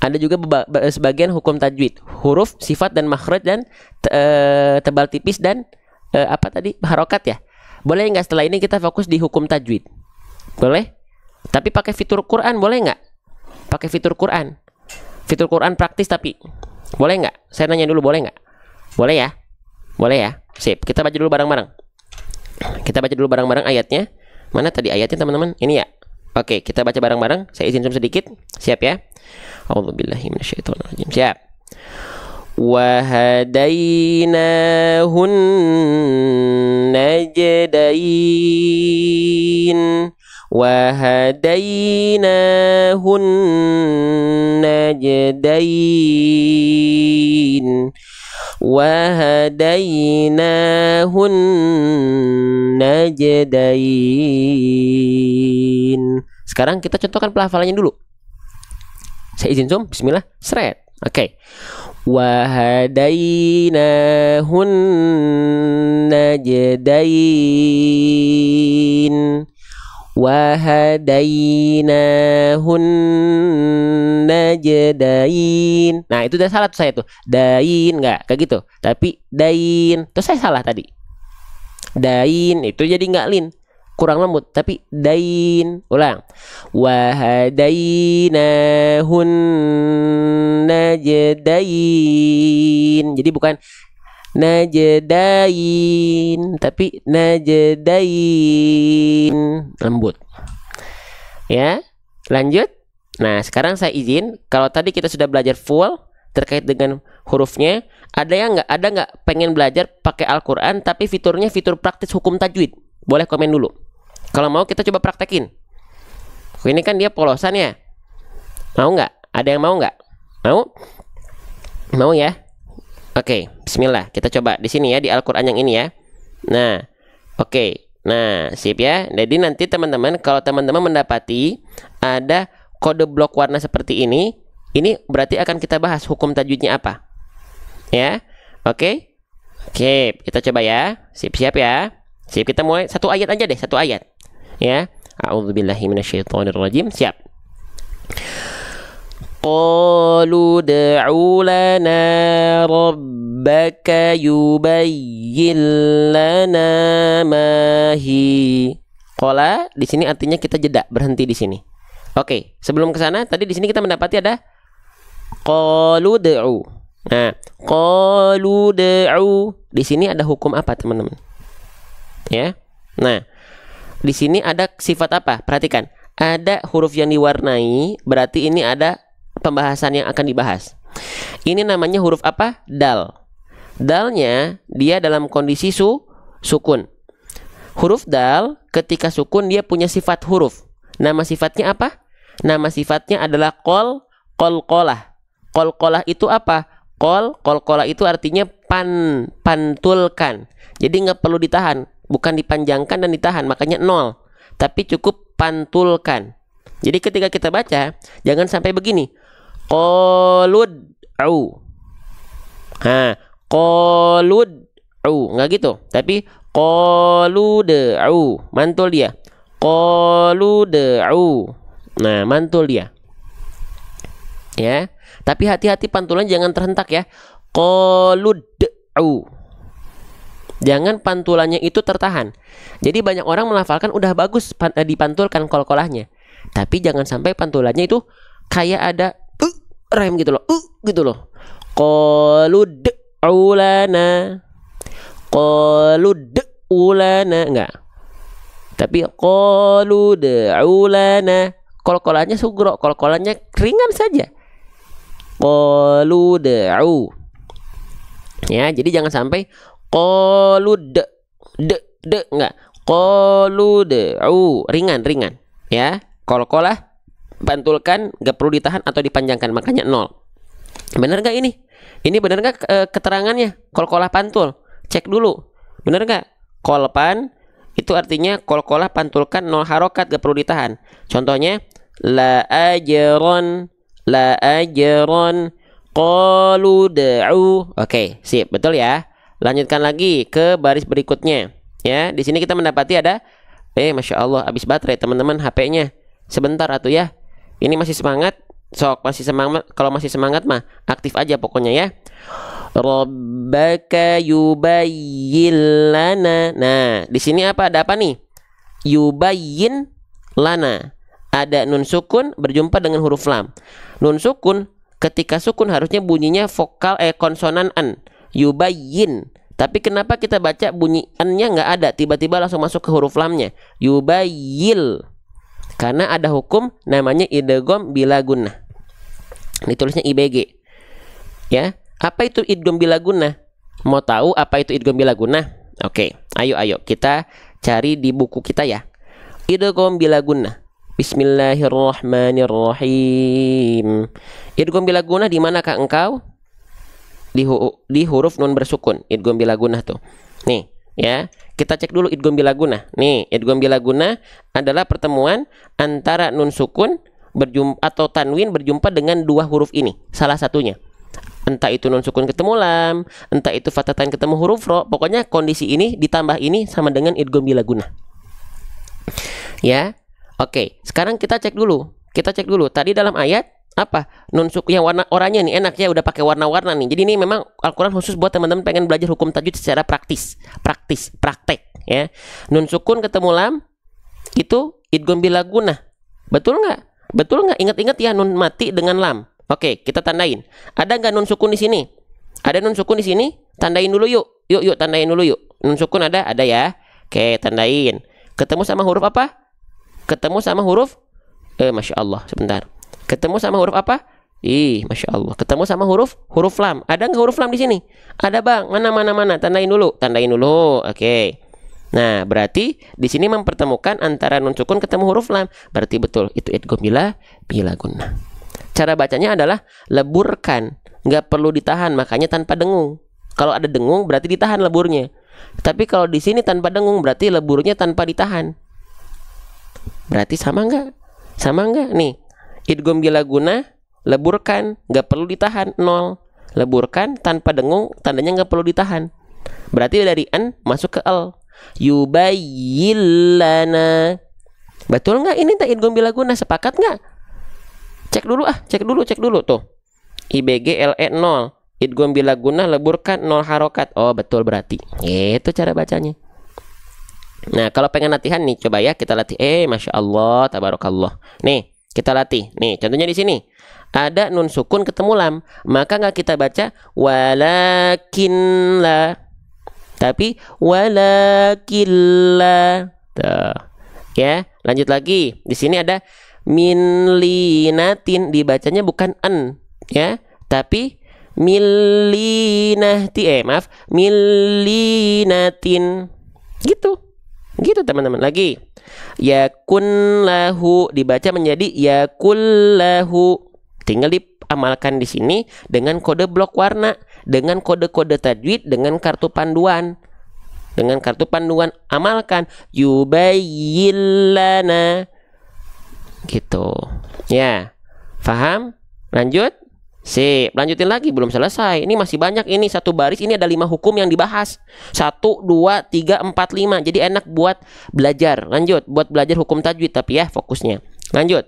Speaker 1: Ada juga sebagian hukum tajwid, huruf, sifat dan makhraj dan tebal tipis dan apa tadi, harokat ya. Boleh nggak setelah ini kita fokus di hukum tajwid? Boleh. Tapi pakai fitur Quran boleh nggak? Pakai fitur Quran praktis tapi boleh nggak? Saya nanya dulu, boleh nggak? Boleh ya? Boleh ya? Sip. Kita baca dulu bareng-bareng. Kita baca dulu bareng-bareng ayatnya. Mana tadi ayatnya teman-teman? Ini ya. Oke, kita baca bareng-bareng. Saya izin zoom sedikit. Siap ya? A'udzubillahi minasyaitonirrajim. Siap. Wahadainahun najdain. Wahadainahun najdain. Wahadainahun najdain. Sekarang kita contohkan pelafalannya dulu. Saya izin zoom. Bismillah. Seret. Oke. Wahadainahun najdain. Wahadainahun najdain. Nah, itu udah salah tuh saya tuh. Dain nggak kayak gitu. Tapi dain. Terus saya salah tadi. Dain itu jadi nggak lin. Kurang lembut, tapi dain. Ulang. Wahadainahun najdain. Jadi bukan najdain, tapi najdain. Lembut. Ya, lanjut. Nah, sekarang saya izin, kalau tadi kita sudah belajar full terkait dengan hurufnya, ada nggak pengen belajar pakai Al-Quran tapi fiturnya fitur praktis hukum tajwid? Boleh komen dulu. Kalau mau kita coba praktekin. Ini kan dia polosan ya. Mau nggak? Ada yang mau nggak? Mau? Mau ya? Oke, bismillah. Kita coba di sini ya, di Al-Quran yang ini ya. Nah, oke. Nah, sip ya. Jadi nanti teman-teman, kalau teman-teman mendapati ada kode blok warna seperti ini berarti akan kita bahas hukum tajwidnya apa. Ya, oke. Oke, kita coba ya. Siap-siap ya. Sip, kita mulai satu ayat aja deh, satu ayat. Ya. A'udzubillahi minasyaitonirrajim. Siap. Qalu da'u lana rabbaka yubayyin lana ma hi. Qala di sini artinya kita jeda, berhenti di sini. Oke, sebelum ke sana tadi di sini kita mendapati ada qalu da'u. Nah, qalu da'u. Di sini ada hukum apa, teman-teman? Ya. Nah, di sini ada sifat apa? Perhatikan. Ada huruf yang diwarnai, berarti ini ada pembahasan yang akan dibahas. Ini namanya huruf apa? Dal. Dalnya dia dalam kondisi sukun. Huruf dal ketika sukun dia punya sifat huruf. Nama sifatnya apa? Nama sifatnya adalah qalqalah. Qalqalah itu apa? Qalqalah itu artinya pantulkan. Jadi nggak perlu ditahan, bukan dipanjangkan dan ditahan, makanya 0. Tapi cukup pantulkan. Jadi ketika kita baca, jangan sampai begini. Qalud'u. Qalud'u, nggak gitu. Tapi qalud'u, mantul dia. Qalud'u. Nah, mantul dia. Ya. Tapi hati-hati pantulan jangan terhentak ya. Qalud'u. Jangan pantulannya itu tertahan. Jadi banyak orang melafalkan udah bagus dipantulkan qalqalahnya. Tapi jangan sampai pantulannya itu kayak ada rem gitu loh. Gitu loh. Qalu ud'u lana. Qalu ud'u lana. Enggak. Tapi qalu ud'u lana. Kol-kolannya sugro, kol-kolannya ringan saja. Qalu ud'u. Ya, jadi jangan sampai qalu de enggak. Qalu ud'u, ringan ya. Kol-kolah pantulkan, enggak perlu ditahan atau dipanjangkan, makanya 0. Benar nggak ini? Ini benar nggak keterangannya? Kol-kolah pantul. Cek dulu. Benar nggak? Kolpan itu artinya kol-kolah pantulkan 0 harokat, gak perlu ditahan. Contohnya la ajron qalu da'u. Oke, sip, betul ya. Lanjutkan lagi ke baris berikutnya. Ya, di sini kita mendapati ada Masya Allah, habis baterai teman-teman HP-nya. Sebentar atuh ya. Ini masih semangat. Sok, masih semangat. Kalau masih semangat mah aktif aja pokoknya ya. Rabbaka yubayyin lana. Nah, di sini apa? Ada apa nih? Yubayyin lana. Ada nun sukun berjumpa dengan huruf lam. Nun sukun ketika sukun harusnya bunyinya vokal konsonan an. Yubayyin. Tapi kenapa kita baca bunyi an-nya nggak ada? Tiba-tiba langsung masuk ke huruf lamnya. Yubayyil. Karena ada hukum namanya idgham bila gunnah. Ditulisnya IBG. Ya. Apa itu idgham bila gunnah? Mau tahu apa itu idgham bila gunnah? Oke, ayo kita cari di buku kita ya. Idgham bila gunnah. Bismillahirrahmanirrahim. Idgham bila gunnah di manakah engkau? Di huruf nun bersukun. Idgham bila gunnah tuh. Nih, ya. Kita cek dulu idgham bila gunnah. Nih, idgham bila gunnah adalah pertemuan antara nun sukun berjumpa atau tanwin berjumpa dengan dua huruf ini. Salah satunya. Entah itu nun sukun ketemu lam, entah itu fathatan ketemu huruf ro. Pokoknya kondisi ini ditambah ini sama dengan idgham bila gunnah. Ya. Oke, sekarang kita cek dulu. Tadi dalam ayat apa? Nun sukun yang warna oranye nih enak ya, udah pakai warna-warna nih. Jadi ini memang Al-Qur'an khusus buat teman-teman pengen belajar hukum tajwid secara praktek ya. Nun sukun ketemu lam itu idgham bila gunnah. Betul nggak? Ingat-ingat ya, nun mati dengan lam. Oke, kita tandain. Ada nggak nun sukun di sini? Ada nun sukun di sini? Tandain dulu yuk. Yuk tandain dulu yuk. Nun sukun ada ya. Oke, tandain. Ketemu sama huruf apa? Ketemu sama huruf Masya Allah, sebentar. Ketemu sama huruf apa? Masya Allah. Ketemu sama huruf lam. Ada nggak huruf lam di sini? Ada bang. Mana? Tandain dulu. Oke. Nah, berarti di sini mempertemukan antara nun sukun ketemu huruf lam. Berarti betul itu idgham bila gunnah. Cara bacanya adalah leburkan, nggak perlu ditahan, makanya tanpa dengung. Kalau ada dengung berarti ditahan leburnya. Tapi kalau di sini tanpa dengung berarti leburnya tanpa ditahan. Berarti sama nggak? Nih, idgham bila gunnah, leburkan, nggak perlu ditahan, 0. Leburkan tanpa dengung, tandanya nggak perlu ditahan. Berarti dari an masuk ke al. Yubayyin lana. Betul nggak ini idgham bila gunnah? Sepakat nggak? Cek dulu tuh. IBG LE 0. Idgham bila gunnah leburkan 0 harokat. Oh, betul berarti. Itu cara bacanya. Nah, kalau pengen latihan nih, coba ya kita latih. Masya Allah, tabarakallah. Nih, kita latih. Nih, contohnya di sini. Ada nun sukun ketemu lam, maka nggak kita baca walakin la, tapi walakin la. Tuh. Ya, lanjut lagi. Di sini ada min linatin, dibacanya bukan an, ya, tapi millinati. Millinatin. Gitu teman-teman. Lagi yakun lahu, dibaca menjadi yakul lahu. Tinggal diamalkan di sini dengan kode blok warna, dengan kode-kode tajwid, dengan kartu panduan. Amalkan yubayyin lana. Gitu. Ya. Paham? Lanjut. Sip, lanjutin lagi, belum selesai. Ini masih banyak, ini satu baris ini ada 5 hukum yang dibahas. 1, 2, 3, 4, 5. Jadi enak buat belajar. Lanjut, buat belajar hukum tajwid tapi ya fokusnya. Lanjut.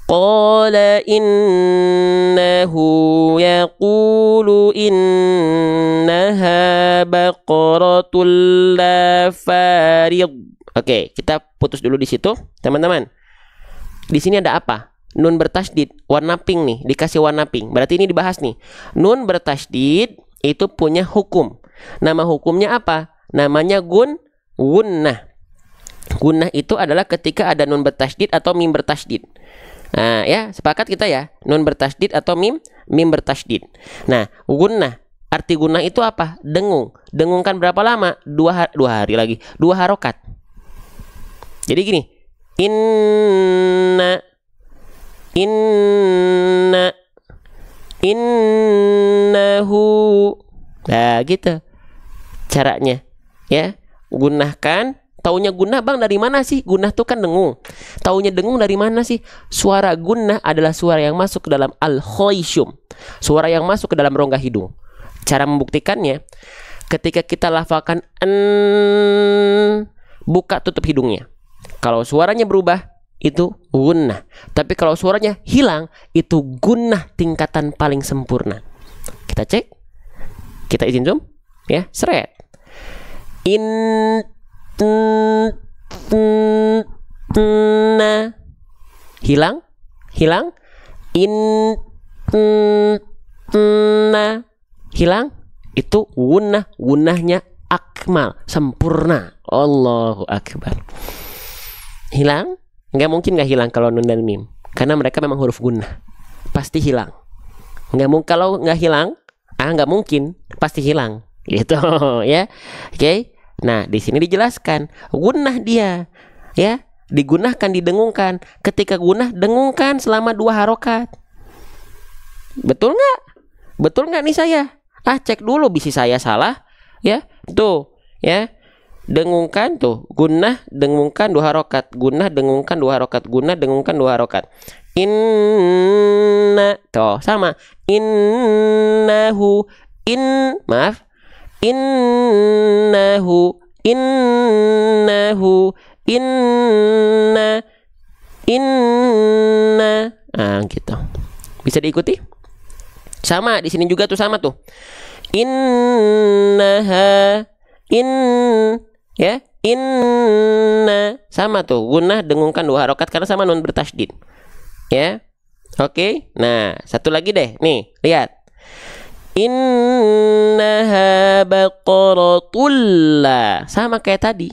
Speaker 1: Qala innahu yaqulu innaha baqaratul la farid. Oke, kita putus dulu di situ, teman-teman. Di sini ada apa? nun bertasydid warna pink nih, dikasih warna pink. Berarti ini dibahas nih. Nun bertasydid itu punya hukum. Nama hukumnya apa? Namanya gunnah. Gunnah itu adalah ketika ada nun bertasydid atau mim bertasydid. Nah, ya, sepakat kita ya. Nun bertasydid atau mim bertasydid. Nah, gunnah. Arti gunnah itu apa? Dengung. Dengungkan berapa lama? 2 hari lagi. 2 harokat. Jadi gini. Innahu. Nah, gitu caranya. Ya, gunnahkan. Taunya gunnah bang dari mana sih? Gunnah tuh kan dengung. Taunya dengung dari mana sih? Suara gunnah adalah suara yang masuk ke dalam al-khayshum. Suara yang masuk ke dalam rongga hidung. Cara membuktikannya, ketika kita lafalkan buka tutup hidungnya. Kalau suaranya berubah, itu gunnah. Tapi kalau suaranya hilang, itu gunnah tingkatan paling sempurna. Kita cek. Kita izin zoom. Ya, seret. Hilang. Hilang. Itu gunnahnya akmal, sempurna. Allahu akbar. Hilang? Nggak mungkin nggak hilang kalau nun dan mim, karena mereka memang huruf gunnah, pasti hilang. Nggak mungkin kalau nggak hilang, nggak mungkin, pasti hilang, gitu ya. Oke. Nah, di sini dijelaskan gunnah dia, ya, digunakan, didengungkan. Ketika gunnah, dengungkan selama 2 harokat. Betul nggak? Betul nggak nih saya? Cek dulu bisi saya salah, ya. Tuh, ya. Dengungkan tuh, gunnah dengungkan 2 harokat, gunnah dengungkan 2 harokat, gunnah dengungkan 2 harokat. Inna, tuh sama. Innahu, maaf. Innahu, inna. Gitu. Bisa diikuti? Sama di sini juga tuh, sama tuh. Innaha, ya, inna, sama tuh, gunnah dengungkan 2 harokat karena sama nun bertasydid. Ya. Oke. Nah, satu lagi deh. Nih, lihat. Innaha baqaratullah. Sama kayak tadi.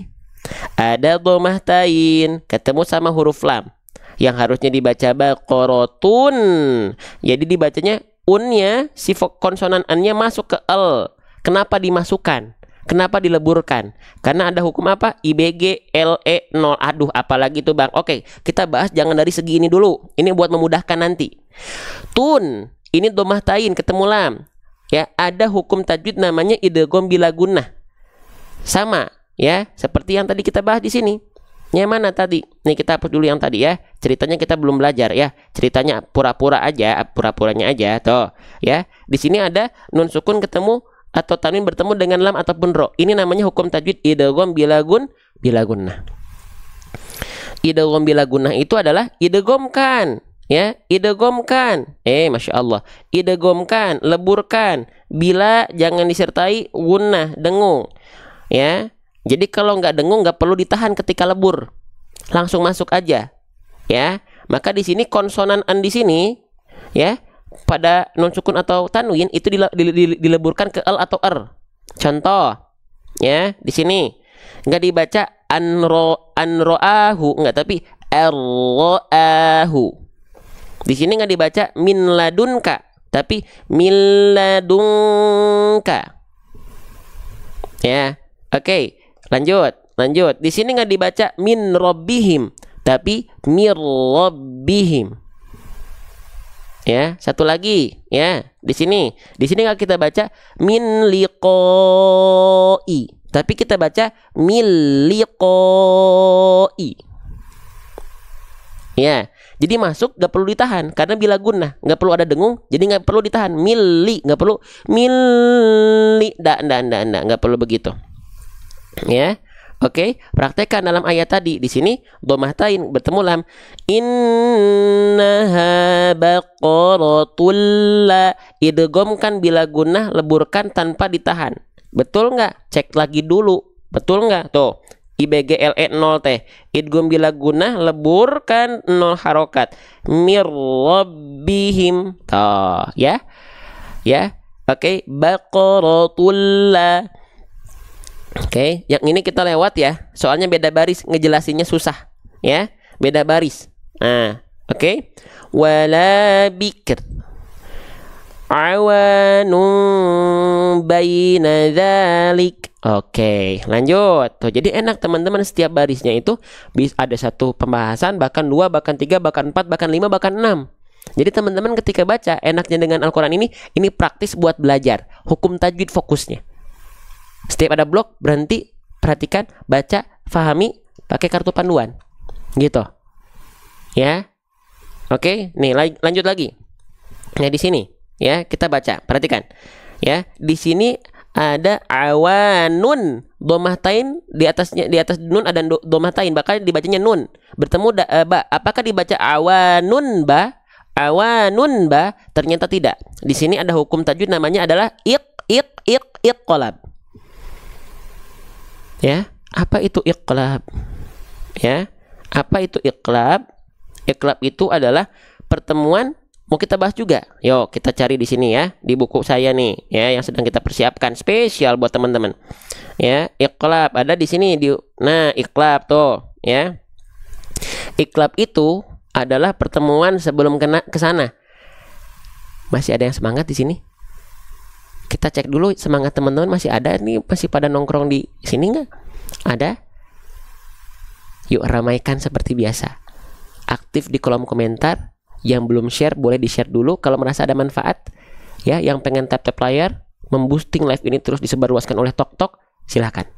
Speaker 1: Ada dhammah tain ketemu sama huruf lam yang harusnya dibaca baqaratun. Jadi dibacanya unnya, si konsonan an-nya masuk ke l. Kenapa dimasukkan? Kenapa dileburkan? Karena ada hukum apa? IBG LE 0. Aduh, apalagi itu bang. Oke, kita bahas jangan dari segi ini dulu. Ini buat memudahkan nanti. Tun, ini dhammah tain ketemu lam. Ya, ada hukum tajwid namanya idgham bila gunnah. Sama, ya, seperti yang tadi kita bahas di sini. Yang mana tadi? Nih kita hapus dulu yang tadi ya. Ceritanya kita belum belajar ya. Ceritanya pura-pura aja, pura-puranya aja. Tuh, ya. Di sini ada nun sukun ketemu atau tanwin bertemu dengan lam ataupun ro. Ini namanya hukum tajwid idgham bila gunnah. Idgham bila gunnah itu adalah idghamkan, ya, idghamkan. Masya Allah. Idghamkan, leburkan. Bila jangan disertai gunnah, dengung. Ya. Jadi kalau nggak dengung nggak perlu ditahan ketika lebur, langsung masuk aja, ya. Maka di sini konsonan an di sini, ya, pada non sukun atau tanwin itu dileburkan ke l atau r. Contoh, ya, di sini nggak dibaca anroahu, nggak, tapi arroahu. Di sini nggak dibaca min ladunka, tapi min ladunka. Ya, oke. Lanjut. Di sini nggak dibaca min rabbihim, tapi mir rabbihim. Ya, satu lagi, ya. Di sini nggak kita baca min liqoi, tapi kita baca min liqoi. Ya, jadi masuk nggak perlu ditahan karena bila gunnah, nggak perlu ada dengung, jadi nggak perlu ditahan. Milli, nggak perlu milli, nggak perlu begitu. Ya, oke. Praktekkan dalam ayat tadi. Di sini dhammah tain bertemu lam. Innaha baqaratul la. Idghamkan bila gunnah, leburkan tanpa ditahan. Betul nggak? Cek lagi dulu. Betul nggak? Tuh. IBGLE 0 teh. Idgham bila gunah leburkan 0 harokat. Mir rabbihim. Toh, ya. Ya. Oke, baqaratullah. Oke, yang ini kita lewat ya. Soalnya beda baris, ngejelasinnya susah, ya. Beda baris. Nah, oke. Wala bikr. Awanun baina dzalik. Oke, lanjut. Tuh, jadi enak teman-teman, setiap barisnya itu bisa ada satu pembahasan, bahkan 2, bahkan 3, bahkan 4, bahkan 5, bahkan 6. Jadi teman-teman ketika baca, enaknya dengan Al-Quran ini praktis buat belajar. Hukum tajwid fokusnya. Setiap ada blok, berhenti, perhatikan, baca, fahami, pakai kartu panduan. Gitu. Ya. Oke, nih lanjut lagi. Nah, di sini ya, kita baca, perhatikan. Ya, di sini ada awanun, domatain di atas nun ada domatain, bahkan dibacanya nun. Bertemu ba. Apakah dibaca awanun ba? Awanun ba? Ternyata tidak. Di sini ada hukum tajwid namanya adalah iqlab. Ya, apa itu iqlab? Ya, apa itu iqlab? Iqlab itu adalah pertemuan. Mau kita bahas juga. Yuk, kita cari di sini ya, di buku saya nih, ya, yang sedang kita persiapkan spesial buat teman-teman. Ya, iqlab ada di sini nah, iqlab tuh, ya. Iqlab itu adalah pertemuan sebelum ke sana. Masih ada yang semangat di sini? Kita cek dulu semangat teman-teman, masih ada nih, masih pada nongkrong di sini nggak? Ada? Yuk ramaikan seperti biasa. Aktif di kolom komentar. Yang belum share boleh di-share dulu kalau merasa ada manfaat. Ya, yang pengen tap layar, memboosting live ini terus disebarluaskan oleh Tok, silahkan.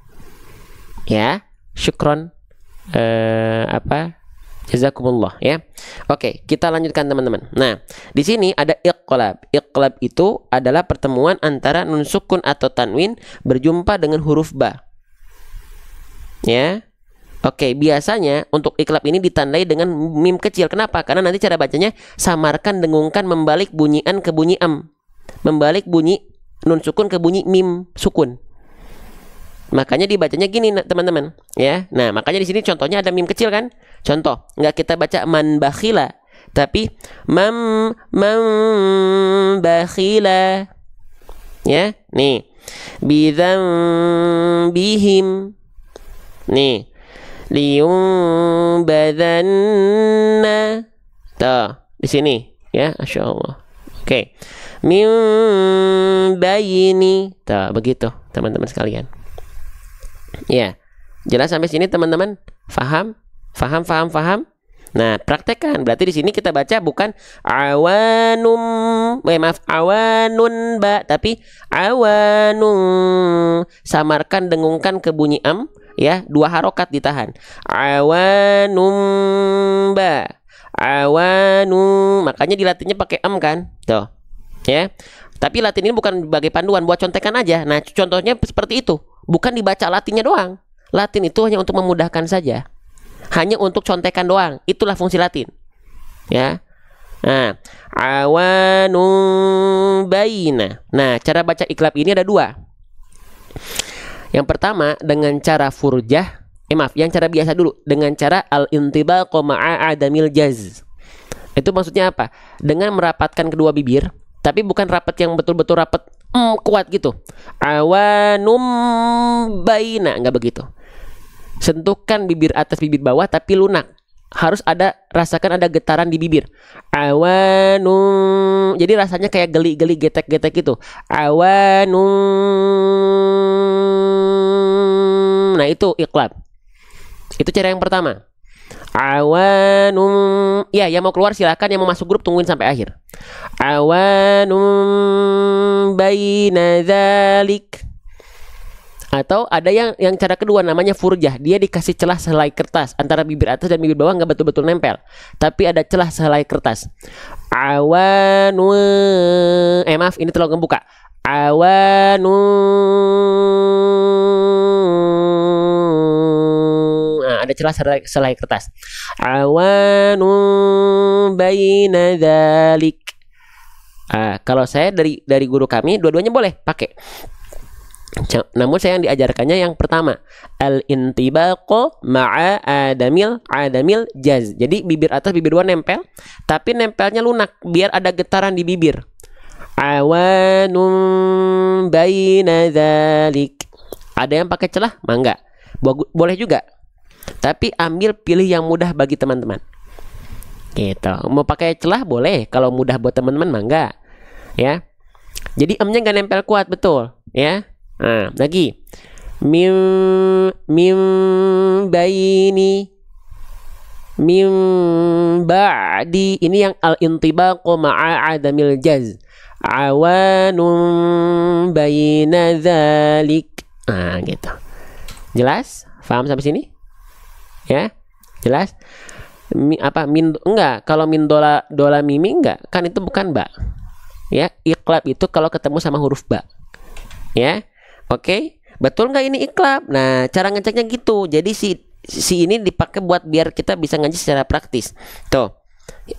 Speaker 1: Ya, syukron. Jazakumullah ya. Oke, kita lanjutkan teman-teman. Nah, di sini ada iqlab. Iqlab itu adalah pertemuan antara nun sukun atau tanwin berjumpa dengan huruf ba. Ya. Oke, biasanya untuk iqlab ini ditandai dengan mim kecil. Kenapa? Karena nanti cara bacanya samarkan, dengungkan, membalik bunyi an ke bunyi am. Membalik bunyi nun sukun ke bunyi mim sukun. Makanya dibacanya gini teman-teman, ya. Nah, makanya di sini contohnya ada mim kecil kan? Contoh, nggak kita baca man bakhila, tapi mam bakhila. Ya, nih. Bidzambihim. Nih. Liyumbadanna. Tuh, di sini ya, Masya Allah. Oke. Min bayini. Tuh, begitu teman-teman sekalian. Ya. Jelas sampai sini teman-teman? Faham? Faham? Nah, praktekkan. Berarti di sini kita baca bukan awanum, awanun ba, tapi awanum. Samarkan, dengungkan ke bunyi am. Ya, 2 harokat ditahan. Awanum ba. Awanum. Makanya di latinnya pakai am kan? Tuh. Ya. Tapi latin ini bukan sebagai panduan, buat contekan aja. Nah, contohnya seperti itu. Bukan dibaca latinnya doang. Latin itu hanya untuk memudahkan saja. Hanya untuk contekan doang. Itulah fungsi latin. Ya. Nah, awanum baina. Nah, cara baca iqlab ini ada 2. Yang pertama dengan cara furjah, yang cara biasa dulu, dengan cara al-intibaq ma'a adamil jaz. Itu maksudnya apa? Dengan merapatkan kedua bibir, tapi bukan rapat yang betul-betul rapat kuat gitu. Awanum baina, enggak begitu. Sentuhkan bibir atas bibir bawah tapi lunak. Harus rasakan ada getaran di bibir. Awanum. Jadi rasanya kayak geli-geli, getek-getek gitu. Awanum. Nah, itu iqlab. Itu cara yang pertama. Awanum. Ya, yang mau keluar silakan, yang mau masuk grup tungguin sampai akhir. Awanum baina dzalik. Atau ada yang cara kedua namanya furjah. Dia dikasih celah sehelai kertas antara bibir atas dan bibir bawah, nggak betul-betul nempel, tapi ada celah sehelai kertas. Awanu, maaf, ini terlalu ngebuka. Awanu, nah, ada celah sehelai kertas. Awanu baina dzalik. Kalau saya dari guru kami, dua-duanya boleh pakai. Namun saya yang diajarkannya yang pertama, al-intibaqo ma'a adamil jaz. Jadi bibir atas bibir bawah nempel, tapi nempelnya lunak biar ada getaran di bibir. Awanum baina dzalik. Ada yang pakai celah? Mangga. Boleh juga. Tapi pilih yang mudah bagi teman-teman. Gitu. Mau pakai celah boleh, kalau mudah buat teman-teman mangga. Ya. Jadi emnya nggak nempel kuat, betul, ya. Nah, lagi mim baini mim ba'di, ini yang al-intibaqu ma'a adamil jaz. Awanum baina dzalik. Nah, gitu. Jelas? Paham sampai sini? Ya? Jelas? Enggak, kalau min dola mimi enggak, kan itu bukan ba. Ya, iqlab itu kalau ketemu sama huruf ba. Ya. Oke, betul nggak ini iklab? Nah, cara ngeceknya gitu. Jadi si ini dipakai buat biar kita bisa ngaji secara praktis. Tuh,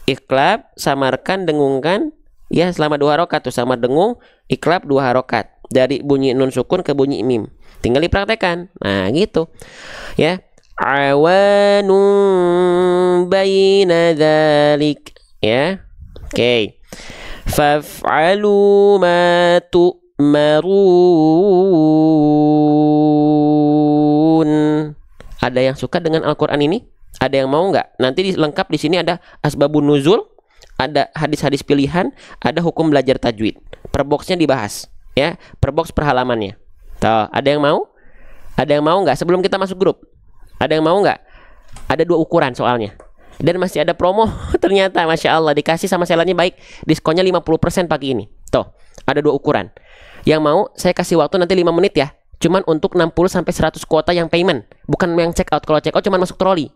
Speaker 1: iklab, samarkan, dengungkan, ya selama 2 harokat tuh, sama dengung, iklab 2 harokat dari bunyi nun sukun ke bunyi mim. Tinggal dipraktekan. Nah, gitu. Ya, awanun baina dzalik. Ya, oke. Faf'alu ma marun. Ada yang suka dengan Al-Quran ini? Ada yang mau nggak? Nanti lengkap di sini ada asbabun nuzul, ada hadis-hadis pilihan, ada hukum belajar tajwid. Per boxnya dibahas, ya. Per box per halamannya. Tuh, ada yang mau? Ada yang mau nggak? Sebelum kita masuk grup, ada yang mau nggak? Ada 2 ukuran soalnya. Dan masih ada promo ternyata, Masya Allah, dikasih sama sellernya baik, diskonnya 50% pagi ini. Tuh, ada 2 ukuran. Yang mau saya kasih waktu nanti 5 menit ya. Cuman untuk 60-100 kuota yang payment, bukan yang check out. Kalau check out cuman masuk troli.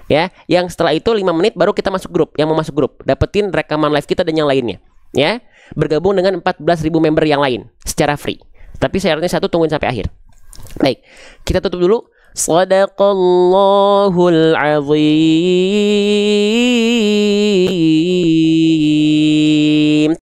Speaker 1: Ya, yang setelah itu 5 menit baru kita masuk grup. Yang mau masuk grup, dapetin rekaman live kita dan yang lainnya. Ya, bergabung dengan 14.000 member yang lain secara free. Tapi syaratnya satu, tungguin sampai akhir. Baik, kita tutup dulu. Shadaqallahul azim.